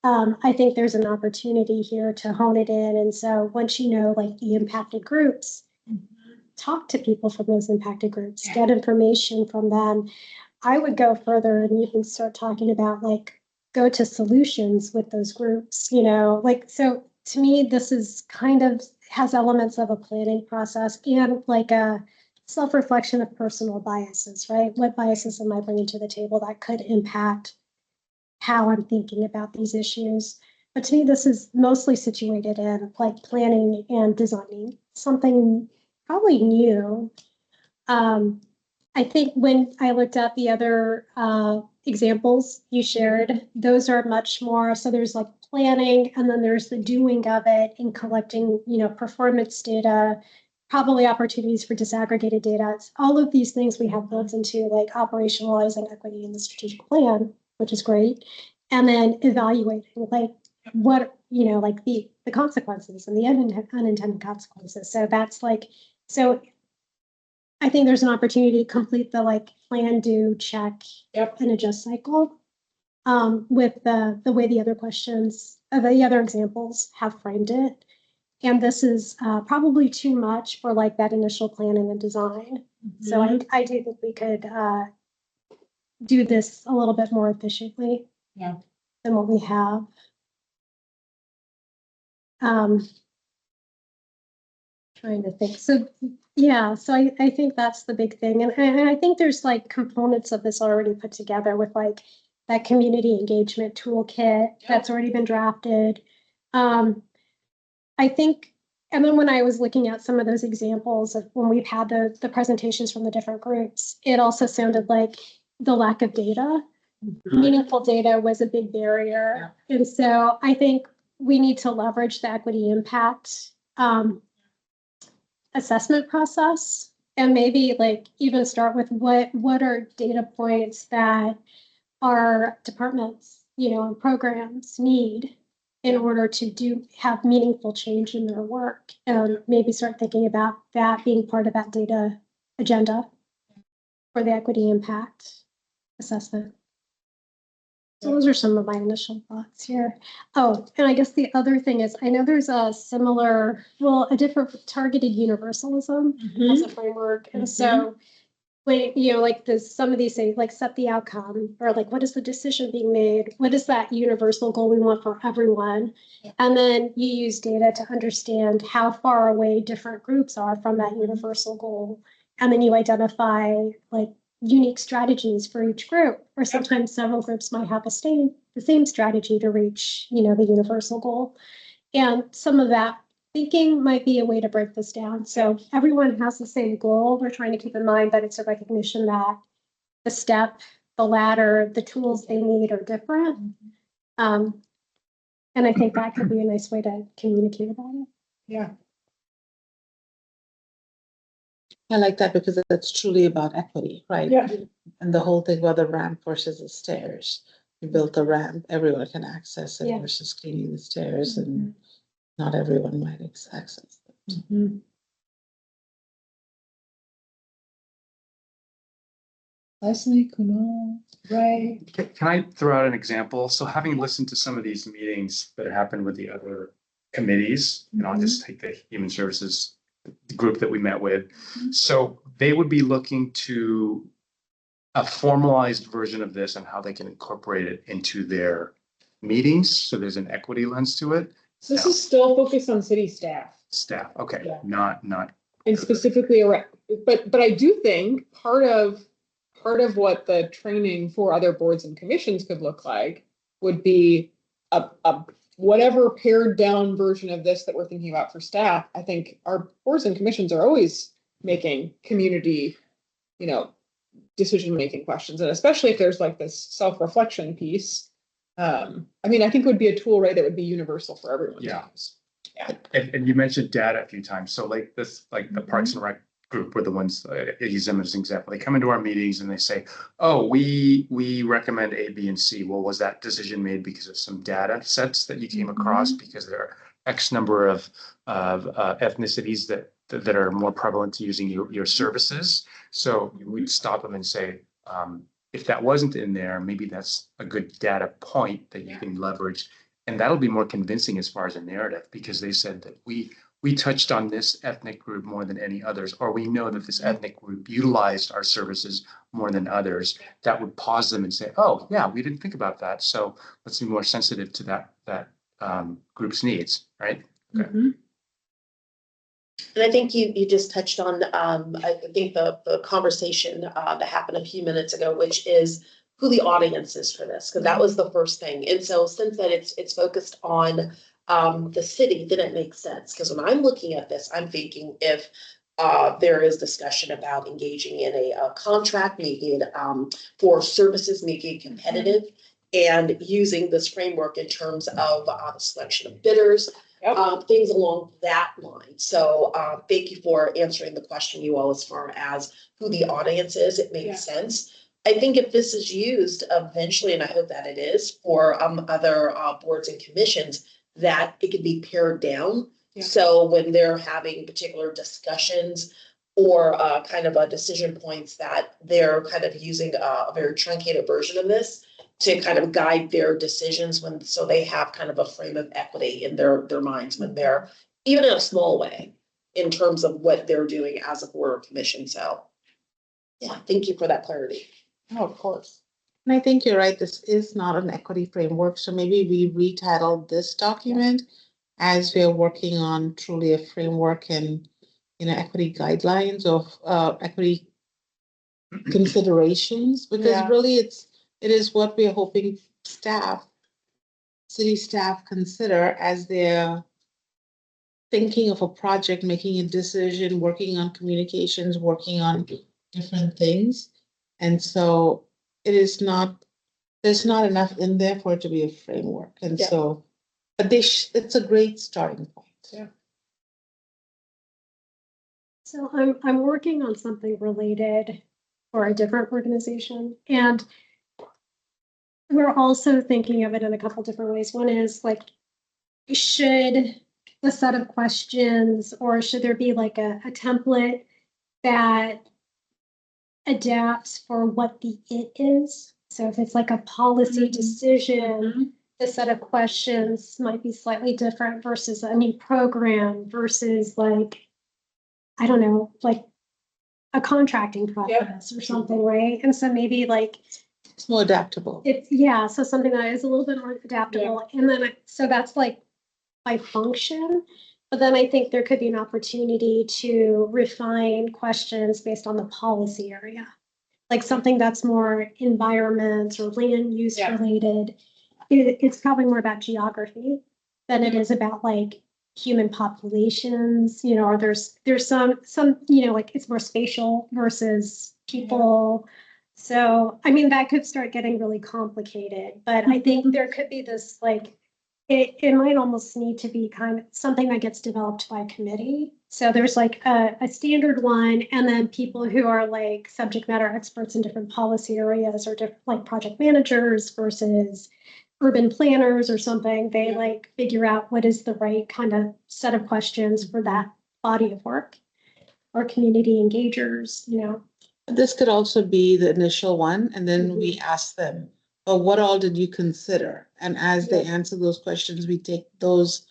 I think there's an opportunity here to hone it in. And so once you know like the impacted groups, talk to people from those impacted groups, get information from them. I would go further and even start talking about like go to solutions with those groups, you know, like so to me, this is kind of has elements of a planning process and like a self-reflection of personal biases, right? What biases am I bringing to the table that could impact how I'm thinking about these issues? But to me, this is mostly situated in like planning and designing, something probably new. I think when I looked at the other examples you shared, those are much more, so there's like planning and then there's the doing of it and collecting, you know, performance data, probably opportunities for disaggregated data. All of these things we have built into like operationalizing equity in the strategic plan, which is great. And then evaluating like what, you know, like the consequences and the unintended consequences. So that's like, so I think there's an opportunity to complete the like plan, do, check, and adjust cycle with the way the other questions, the other examples have framed it. And this is probably too much for like that initial planning and design. So I do think we could do this a little bit more efficiently than what we have. Trying to think. So yeah, so I think that's the big thing. And I think there's like components of this already put together with like that community engagement toolkit that's already been drafted. I think, and then when I was looking at some of those examples of when we've had the presentations from the different groups, it also sounded like the lack of data, meaningful data was a big barrier. And so I think we need to leverage the equity impact assessment process and maybe like even start with what are data points that our departments, you know, and programs need in order to have meaningful change in their work, and maybe start thinking about that being part of that data agenda for the equity impact assessment. So those are some of my initial thoughts here. Oh, and I guess the other thing is, I know there's a similar, well, a different targeted universalism as a framework. And so when, you know, like some of these say, like set the outcome, or like, what is the decision being made? What is that universal goal we want for everyone? And then you use data to understand how far away different groups are from that universal goal. And then you identify like unique strategies for each group, or sometimes several groups might have the same strategy to reach, you know, the universal goal. And some of that thinking might be a way to break this down. So everyone has the same goal. We're trying to keep in mind that it's a recognition that the step, the ladder, the tools they need are different. And I think that could be a nice way to communicate about it. Yeah. I like that because it's truly about equity, right? Yeah. And the whole thing about the ramp versus the stairs. You built a ramp, everyone can access it versus cleaning the stairs, and not everyone might access it. Leslie, Kunal, Ray. Can I throw out an example? So having listened to some of these meetings that happened with the other committees, and I'll just take the human services group that we met with. So they would be looking to a formalized version of this and how they can incorporate it into their meetings. So there's an equity lens to it. So this is still focused on city staff. Staff, okay, Yeah. not. And specifically around, but I do think part of what the training for other boards and commissions could look like would be a whatever pared down version of this that we're thinking about for staff. I think our boards and commissions are always making community, you know, decision-making questions, and especially if there's like this self-reflection piece. I mean, I think it would be a tool, right, that would be universal for everyone. Yeah. To use. And you mentioned data a few times. So like this, like the Parks and Rec group were the ones, I use them as an example. They come into our meetings and they say, oh, we recommend A, B, and C. Well, was that decision made because of some data sets that you came across? Because there are X number of ethnicities that that are more prevalent to using your services. So we'd stop them and say, if that wasn't in there, maybe that's a good data point that you can leverage. And that'll be more convincing as far as a narrative, because they said that we touched on this ethnic group more than any others, or we know that this ethnic group utilized our services more than others. That would pause them and say, oh, yeah, we didn't think about that. So let's be more sensitive to that group's needs, right? Okay. Mhm. And I think you just touched on, I think the conversation that happened a few minutes ago, which is who the audience is for this, because that was the first thing. And so since that it's focused on the city, then it makes sense. Because when I'm looking at this, I'm thinking if there is discussion about engaging in a contract, making it for services, making it competitive, and using this framework in terms of the selection of bidders, things along that line. So thank you for answering the question, you all, as far as who the audience is. It makes sense. I think if this is used eventually, and I hope that it is, for other boards and commissions, that it could be pared down. Yeah. So when they're having particular discussions or kind of a decision points, that they're kind of using a very truncated version of this to kind of guide their decisions when, so they have kind of a frame of equity in their minds when they're, even in a small way, in terms of what they're doing as a board or commission. So yeah, thank you for that clarity. Oh, of course. And I think you're right, this is not an equity framework, so maybe we retitled this document as we're working on truly a framework and, equity guidelines of equity considerations, because really it is what we're hoping city staff consider as they're thinking of a project, making a decision, working on communications, working on different things. And so there's not enough in there for it to be a framework. And so, but it's a great starting point. Yeah. So I'm working on something related for a different organization, and we're also thinking of it in a couple different ways. One is like, should a set of questions, or should there be like a template that adapts for what the it is? So if it's like a policy decision, the set of questions might be slightly different versus a new program versus like, I don't know, like a contracting process or something, right? And so maybe like It's more adaptable. so something that is a little bit more adaptable. And then so that's like by function. But then I think there could be an opportunity to refine questions based on the policy area. Like something that's more environment or land use related. It's probably more about geography than it is about like human populations, or there's some, like it's more spatial versus people. So, I mean, that could start getting really complicated, but I think there could be this, like, it might almost need to be kind of something that gets developed by committee. So there's like a standard one, and then people who are like subject matter experts in different policy areas, or different like project managers versus urban planners or something, they like figure out what is the right kind of set of questions for that body of work, or community engagers, This could also be the initial one, and then we ask them, well, what all did you consider? And as they answer those questions, we take those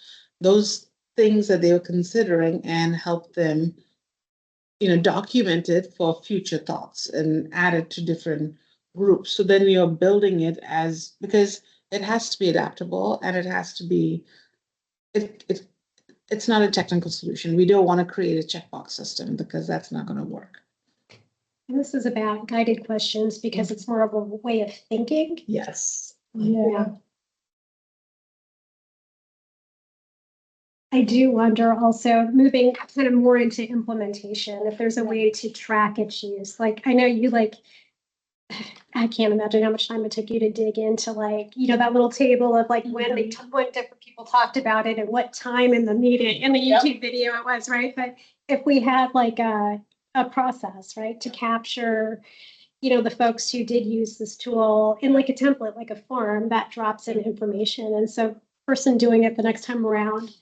things that they were considering and help them, document it for future thoughts and add it to different groups. So then you're building it because it has to be adaptable, and it has to be, it's not a technical solution. We don't want to create a checkbox system, because that's not going to work. And this is about guided questions because it's more of a way of thinking. Yes. Yeah. I do wonder also, moving kind of more into implementation, if there's a way to track its use. Like, I know you I can't imagine how much time it took you to dig into that little table of like when different people talked about it and what time in the meeting, in the YouTube video it was, right? But if we had like a process, right, to capture, the folks who did use this tool in like a template, like a form that drops in information. And so person doing it the next time around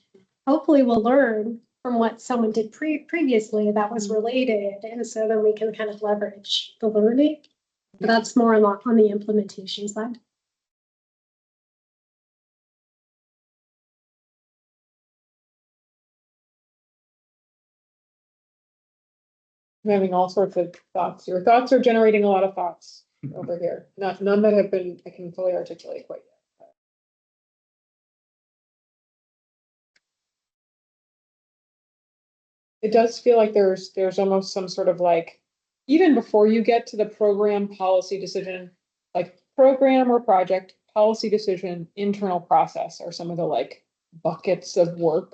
hopefully will learn from what someone did previously that was related. And so then we can kind of leverage the learning. But that's more on the implementation side. I'm having all sorts of thoughts. Your thoughts are generating a lot of thoughts over here. None that have been, I can fully articulate quite yet. It does feel like there's almost some sort of like, even before you get to the program policy decision, like program or project, policy decision, internal process are some of the like buckets of work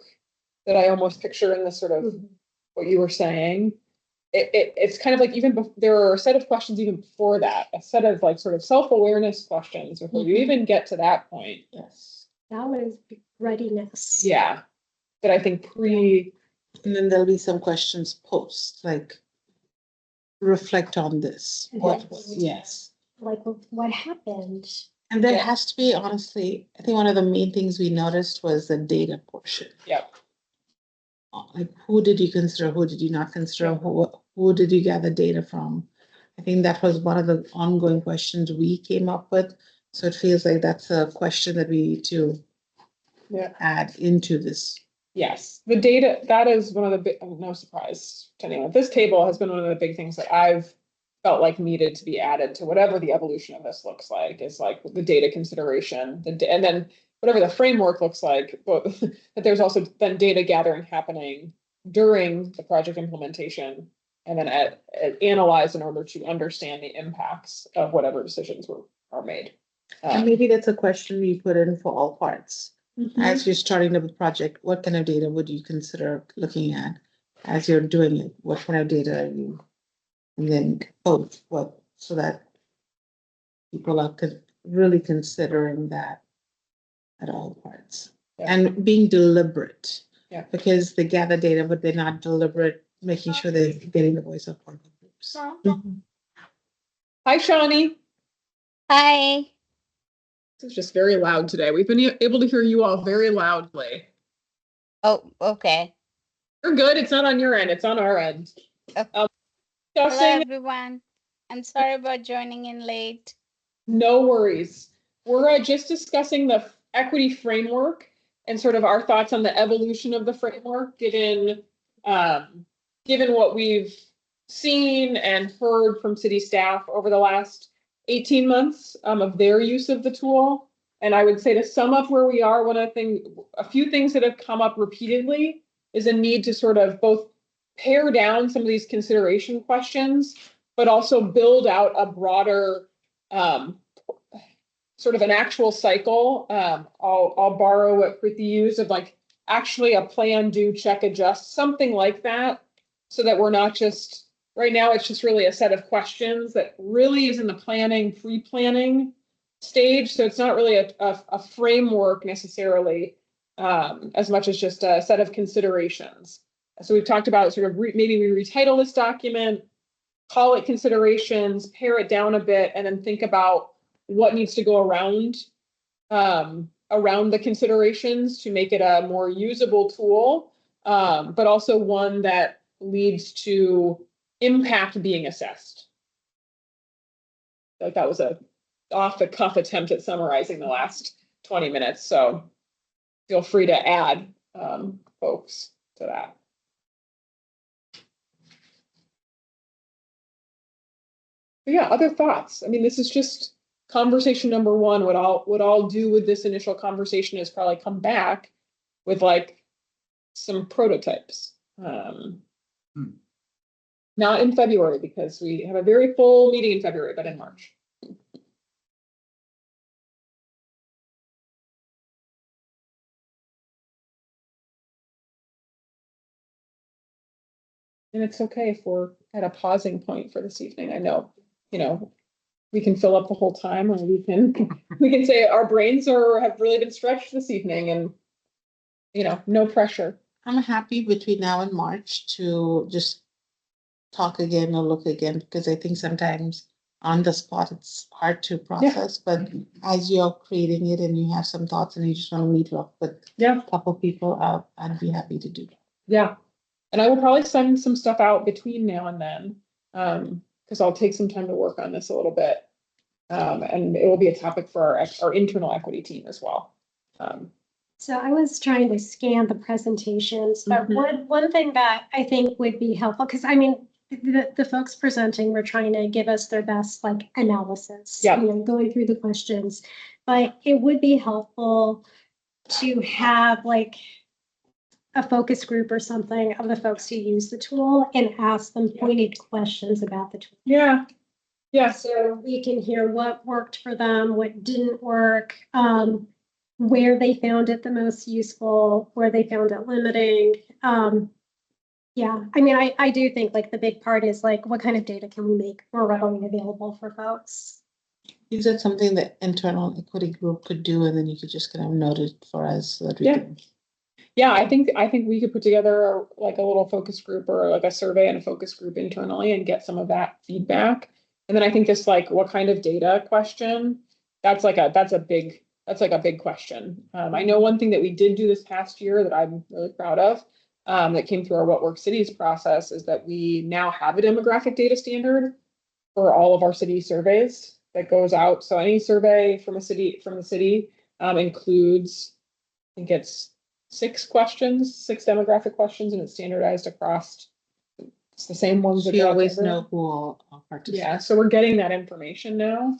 that I almost picture in this sort of what you were saying. It's kind of like there are a set of questions even before that, a set of like sort of self-awareness questions before you even get to that point. Yes. That was readiness. Yeah. That I think And then there'll be some questions post, like reflect on this. Yes. Like what happened? And there has to be, honestly, I think one of the main things we noticed was the data portion. Yep. Like who did you consider, who did you not consider, who did you gather data from? I think that was one of the ongoing questions we came up with. So it feels like that's a question that we need to add into this. Yes, the data, that is one of the big, no surprise to anyone. This table has been one of the big things that I've felt like needed to be added to whatever the evolution of this looks like, is like the data consideration, and then whatever the framework looks like, but that there's also then data gathering happening during the project implementation and then analyzed in order to understand the impacts of whatever decisions are made. And maybe that's a question we put in for all parts. As you're starting the project, what kind of data would you consider looking at as you're doing it? What kind of data are you? And then so that people are really considering that at all parts. And being deliberate. Yeah. Because they gather data, but they're not deliberate, making sure they're getting the voice of all the groups. Hi, Shawnee. Hi. This is just very loud today. We've been able to hear you all very loudly. Oh, okay. You're good. It's not on your end. It's on our end. Hello, Discussing, everyone. I'm sorry about joining in late. no worries. We're just discussing the equity framework and sort of our thoughts on the evolution of the framework, given what we've seen and heard from city staff over the last 18 months of their use of the tool. And I would say to sum up where we are, a few things that have come up repeatedly is a need to sort of both pare down some of these consideration questions, but also build out a broader sort of an actual cycle. I'll borrow what Priti used of like actually a plan, do, check, adjust, something like that, so that we're not just, right now it's just really a set of questions that really is in the pre-planning stage. So it's not really a framework necessarily, as much as just a set of considerations. So we've talked about sort of maybe we retitle this document, call it considerations, pare it down a bit, and then think about what needs to go around the considerations to make it a more usable tool, but also one that leads to impact being assessed. Like that was a off the cuff attempt at summarizing the last 20 minutes. So feel free to add folks to that. But yeah, other thoughts. I mean, this is just conversation number one. What I'll do with this initial conversation is probably come back with like some prototypes. Not in February because we have a very full meeting in February, but in March. And it's okay if we're at a pausing point for this evening. I know, we can fill up the whole time, or we can say our brains have really been stretched this evening, and no pressure. I'm happy between now and March to just talk again or look again, because I think sometimes on the spot it's hard to process, but as you're creating it and you have some thoughts and you just want to meet up with a couple people, I'd be happy to do that. Yeah, and I will probably send some stuff out between now and then, because I'll take some time to work on this a little bit. And it will be a topic for our internal equity team as well. So I was trying to scan the presentations, but Mhm. one thing that I think would be helpful, because I mean, the folks presenting were trying to give us their best like analysis. Yeah. You know, going through the questions, but it would be helpful to have like a focus group or something of the folks who use the tool and ask them pointed questions about the tool. Yeah, yeah, So we can hear what worked for them, what didn't work, where they found it the most useful, where they found it limiting. Yeah, I mean, I do think like the big part is like, what kind of data can we make more readily available for folks? Is that something that internal equity group could do, and then you could just kind of note it for us so that we Yeah. can. yeah. I think we could put together like a little focus group or like a survey and a focus group internally and get some of that feedback. And then I think just like what kind of data question, that's like a big question. I know one thing that we did do this past year that I'm really proud of, that came through our What Works Cities process is that we now have a demographic data standard for all of our city surveys that goes out. So any survey from the city, includes, I think it's six demographic questions, and it's standardized across. It's the same ones. that You go out to always everyone. know who all participate. Yeah, so we're getting that information now,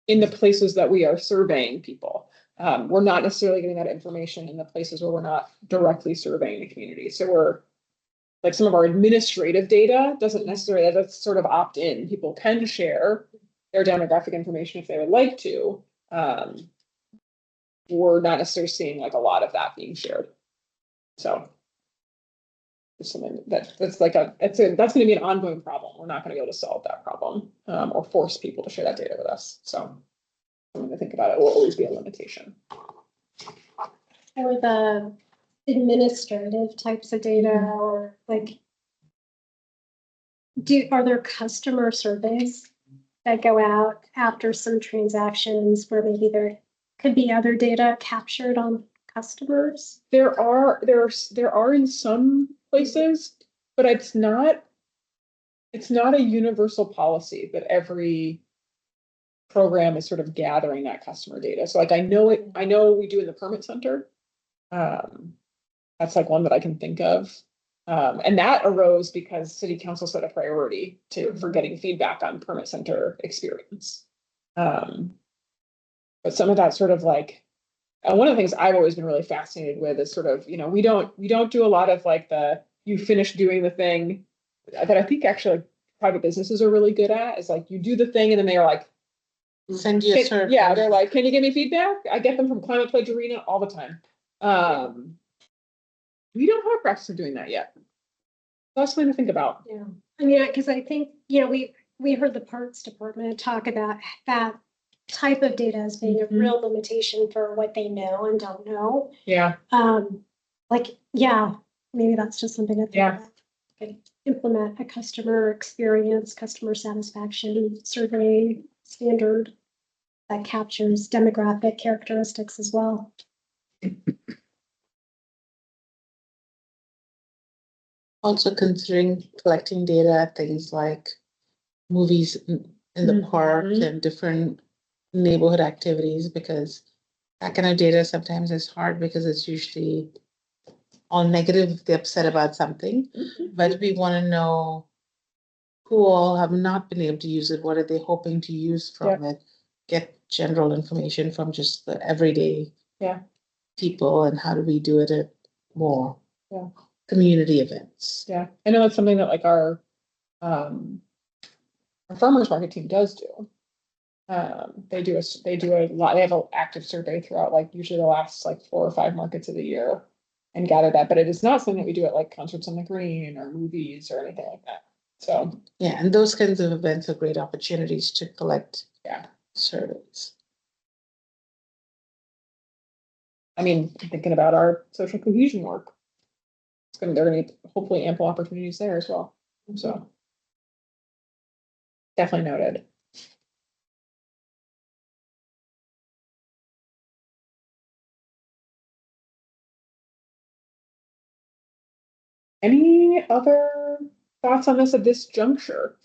in the places that we are surveying people. We're not necessarily getting that information in the places where we're not directly surveying the community. So we're like some of our administrative data doesn't necessarily, that's sort of opt-in. People can share their demographic information if they would like to. We're not necessarily seeing like a lot of that being shared. So it's something that's that's gonna be an ongoing problem. We're not gonna be able to solve that problem, or force people to share that data with us. So something to think about. It will always be a limitation. Or the administrative types of data or like, are there customer surveys that go out after some transactions where maybe there could be other data captured on customers? There are in some places, but it's not a universal policy that every program is sort of gathering that customer data. So like I know we do in the permit center. That's like one that I can think of. And that arose because city council set a priority for getting feedback on permit center experience. But some of that sort of like, one of the things I've always been really fascinated with is sort of, we don't do a lot of like you finish doing the thing that I think actually like, private businesses are really good at, is like you do the thing and then they're like, Send you a survey. yeah, they're like, can you give me feedback? I get them from Climate Pledge Arena all the time. We don't have a practice of doing that yet. That's something to think about. Yeah, I mean, because I think, we heard the parks department talk about that type of data as being a real limitation for what they know and don't know. Yeah, Maybe that's just something to think Yeah. about. Okay, implement a customer experience, customer satisfaction survey standard that captures demographic characteristics as well. Also considering collecting data, things like movies in the park and different neighborhood activities, because that kind of data sometimes is hard because it's usually all negative, they're upset about something. But we want to know who all have not been able to use it, what are they hoping to use from it, get general information from just the everyday people, and how do we do it at more community events. Yeah, I know that's something that like our farmers market team does do. They do a lot, they have an active survey throughout like usually the last like 4 or 5 markets of the year and gather that, but it is not something that we do at like concerts on the green or movies or anything like that. So yeah, and those kinds of events are great opportunities to collect surveys. I mean, thinking about our social cohesion work, they're gonna get hopefully ample opportunities there as well. So definitely noted. Any other thoughts on this at this juncture?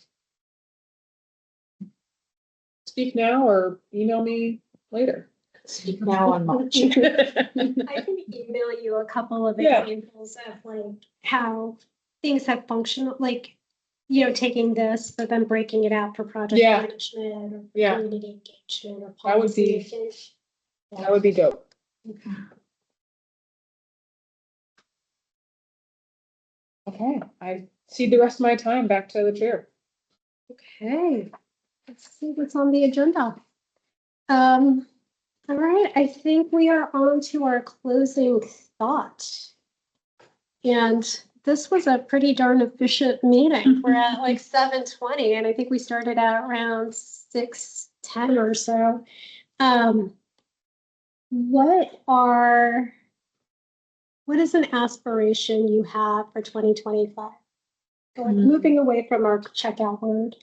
Speak now or email me later. Speak now on March. I can email you a couple of Yeah. examples of like how things have functioned, like, you know, taking this, but then breaking it out for project Yeah. management or Yeah. community engagement or That would policy be- making. That would be dope. Okay, I cede the rest of my time back to the chair. Okay, let's see what's on the agenda. All right, I think we are on to our closing thought. And this was a pretty darn efficient meeting. We're at like 7:20, and I think we started out around 6:10 or so. What is an aspiration you have for 2025? Moving away from our checkout word.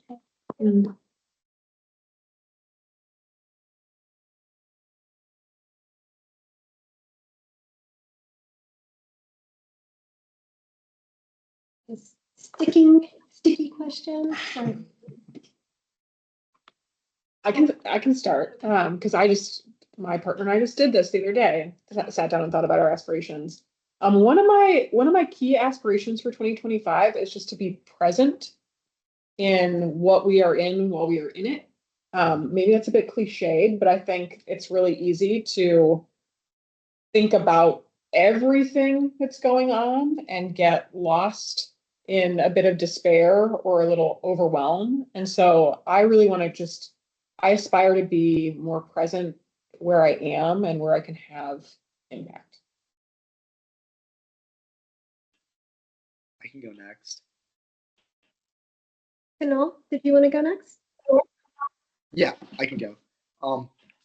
Sticky question. Or- I can start, because my partner and I just did this the other day, sat down and thought about our aspirations. One of my key aspirations for 2025 is just to be present in what we are in while we are in it. Maybe that's a bit cliched, but I think it's really easy to think about everything that's going on and get lost in a bit of despair or a little overwhelm. And so I really want to I aspire to be more present where I am and where I can have impact. I can go next. Kunal, did you want to go next? Yeah, I can go.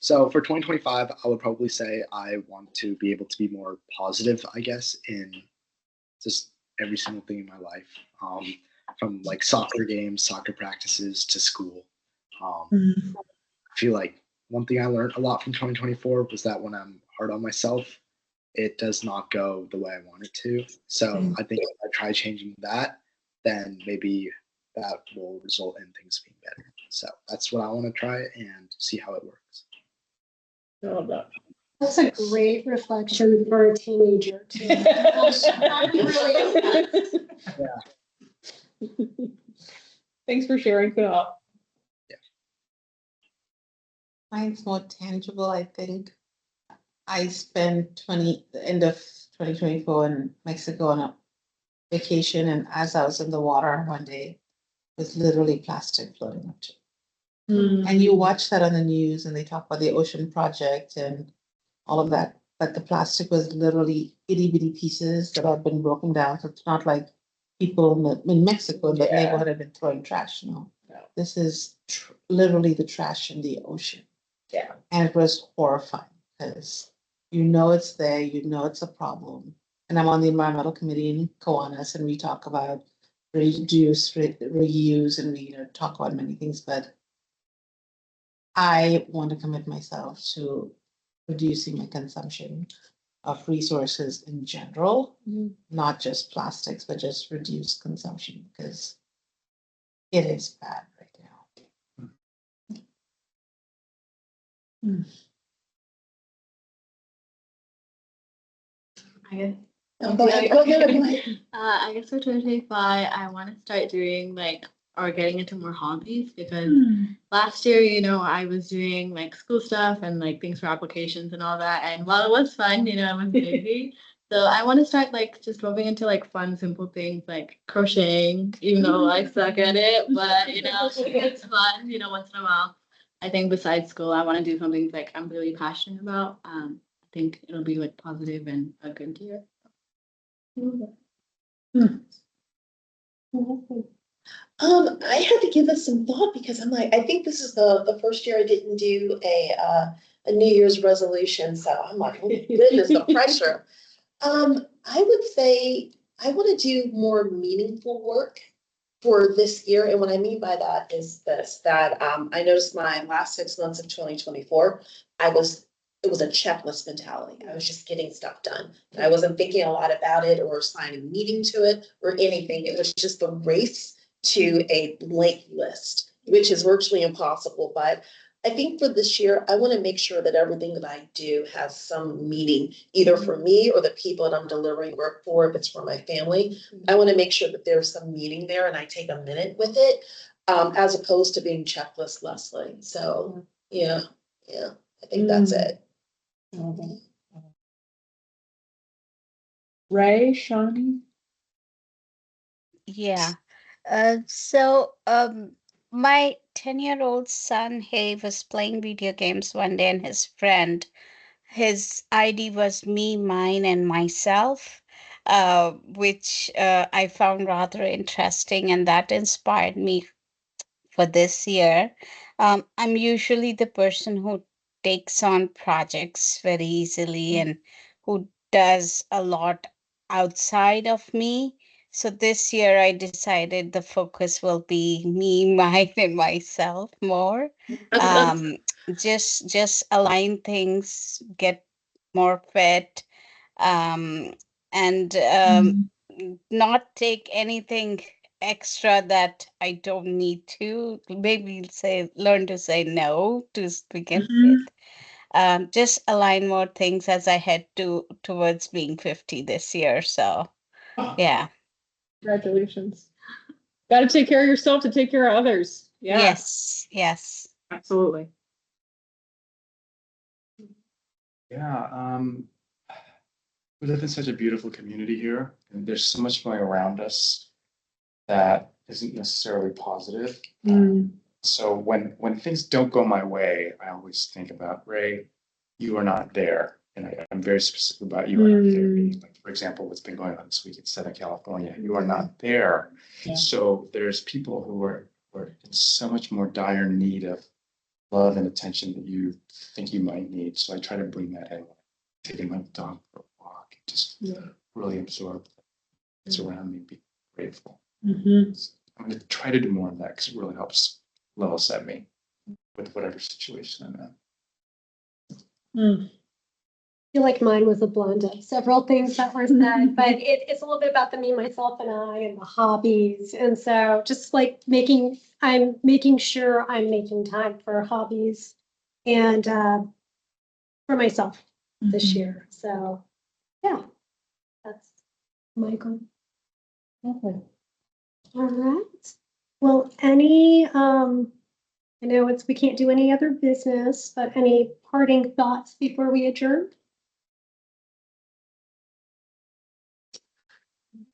So for 2025, I would probably say I want to be able to be more positive, I guess, in just every single thing in my life, from like soccer games, soccer practices to school. I feel like one thing I learned a lot from 2024 was that when I'm hard on myself, it does not go the way I want it to. So I think if I try changing that, then maybe that will result in things being better. So that's what I want to try and see how it works. I love that. That's a great reflection for a teenager too. I'm really Thanks for sharing, Kunal. Mine's more tangible, I think. I spent the end of 2024 in Mexico on a vacation, and as I was in the water one day, there's literally plastic floating up to. And you watch that on the news and they talk about the ocean project and all of that, but the plastic was literally itty bitty pieces that had been broken down. So it's not like people in Mexico in that Yeah. neighborhood had been throwing trash. No, No. this is literally the trash in the ocean. Yeah. And it was horrifying because you know it's there, you know it's a problem. And I'm on the environmental committee in Kiwanis, and we talk about reduce, reuse, and we talk about many things, but I want to commit myself to reducing my consumption of resources in general, not just plastics, but just reduce consumption because it is bad right now. I guess. Go ahead, go ahead. I guess for 2025, I want to start doing or getting into more hobbies because last year, I was doing school stuff and things for applications and all that. And while it was fun, I was busy. So I want to start just moving into fun, simple things like crocheting, even though I suck at it, but it's fun, once in a while. I think besides school, I want to do something I'm really passionate about. I think it'll be positive and a good year. I had to give this some thought because I think this is the first year I didn't do a New Year's resolution, so I'm like, oh my goodness, the pressure. I would say I want to do more meaningful work for this year, and what I mean by that is that I noticed my last 6 months of 2024, I was it was a checklist mentality. I was just getting stuff done. And I wasn't thinking a lot about it or assigning a meaning to it or anything. It was just a race to a blank list, which is virtually impossible. But I think for this year, I want to make sure that everything that I do has some meaning, either for me or the people that I'm delivering work for, if it's for my family. I want to make sure that there's some meaning there and I take a minute with it, as opposed to being checklist Leslie. So, yeah, I think that's it. Ray, Shawnee? Yeah. My 10-year-old son, he was playing video games one day, and his ID was me, mine, and myself, which I found rather interesting, and that inspired me for this year. I'm usually the person who takes on projects very easily and who does a lot outside of me. So this year I decided the focus will be me, mine, and myself more. Um, just align things, get more fit, um, and not take anything extra that I don't need to. Maybe learn to say no to begin with. Just align more things as I head towards being 50 this year. So yeah. Congratulations. Got to take care of yourself to take care of others. Yeah, Yes. absolutely. Yeah, we live in such a beautiful community here, and there's so much going around us that isn't necessarily positive. So when things don't go my way, I always think about, Ray, you are not there. And I'm very specific about you are not there. Meaning, like, for example, what's been going on this week in Southern California, you are not there. Yeah. So there's people who are in so much more dire need of love and attention that you think you might need. So I try to bring that in, taking my dog for a walk, just really absorb what's around me, be grateful. I'm going to try to do more of that because it really helps level set me with whatever situation I'm in. I feel like mine was a blend of several things that were said, but it's a little bit about the me, myself, and I, and the hobbies. And so just like I'm making sure I'm making time for hobbies and for myself this year. So yeah, that's my goal. Okay. All right. Well, I know we can't do any other business, but any parting thoughts before we adjourn?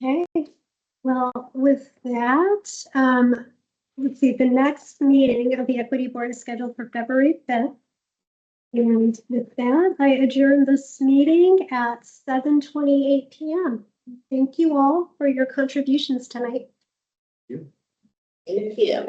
Okay, well, with that, let's see, the next meeting of the Equity Board is scheduled for February 5th. And with that, I adjourn this meeting at 7:28 p.m. Thank you all for your contributions tonight. Thank you. Excellent.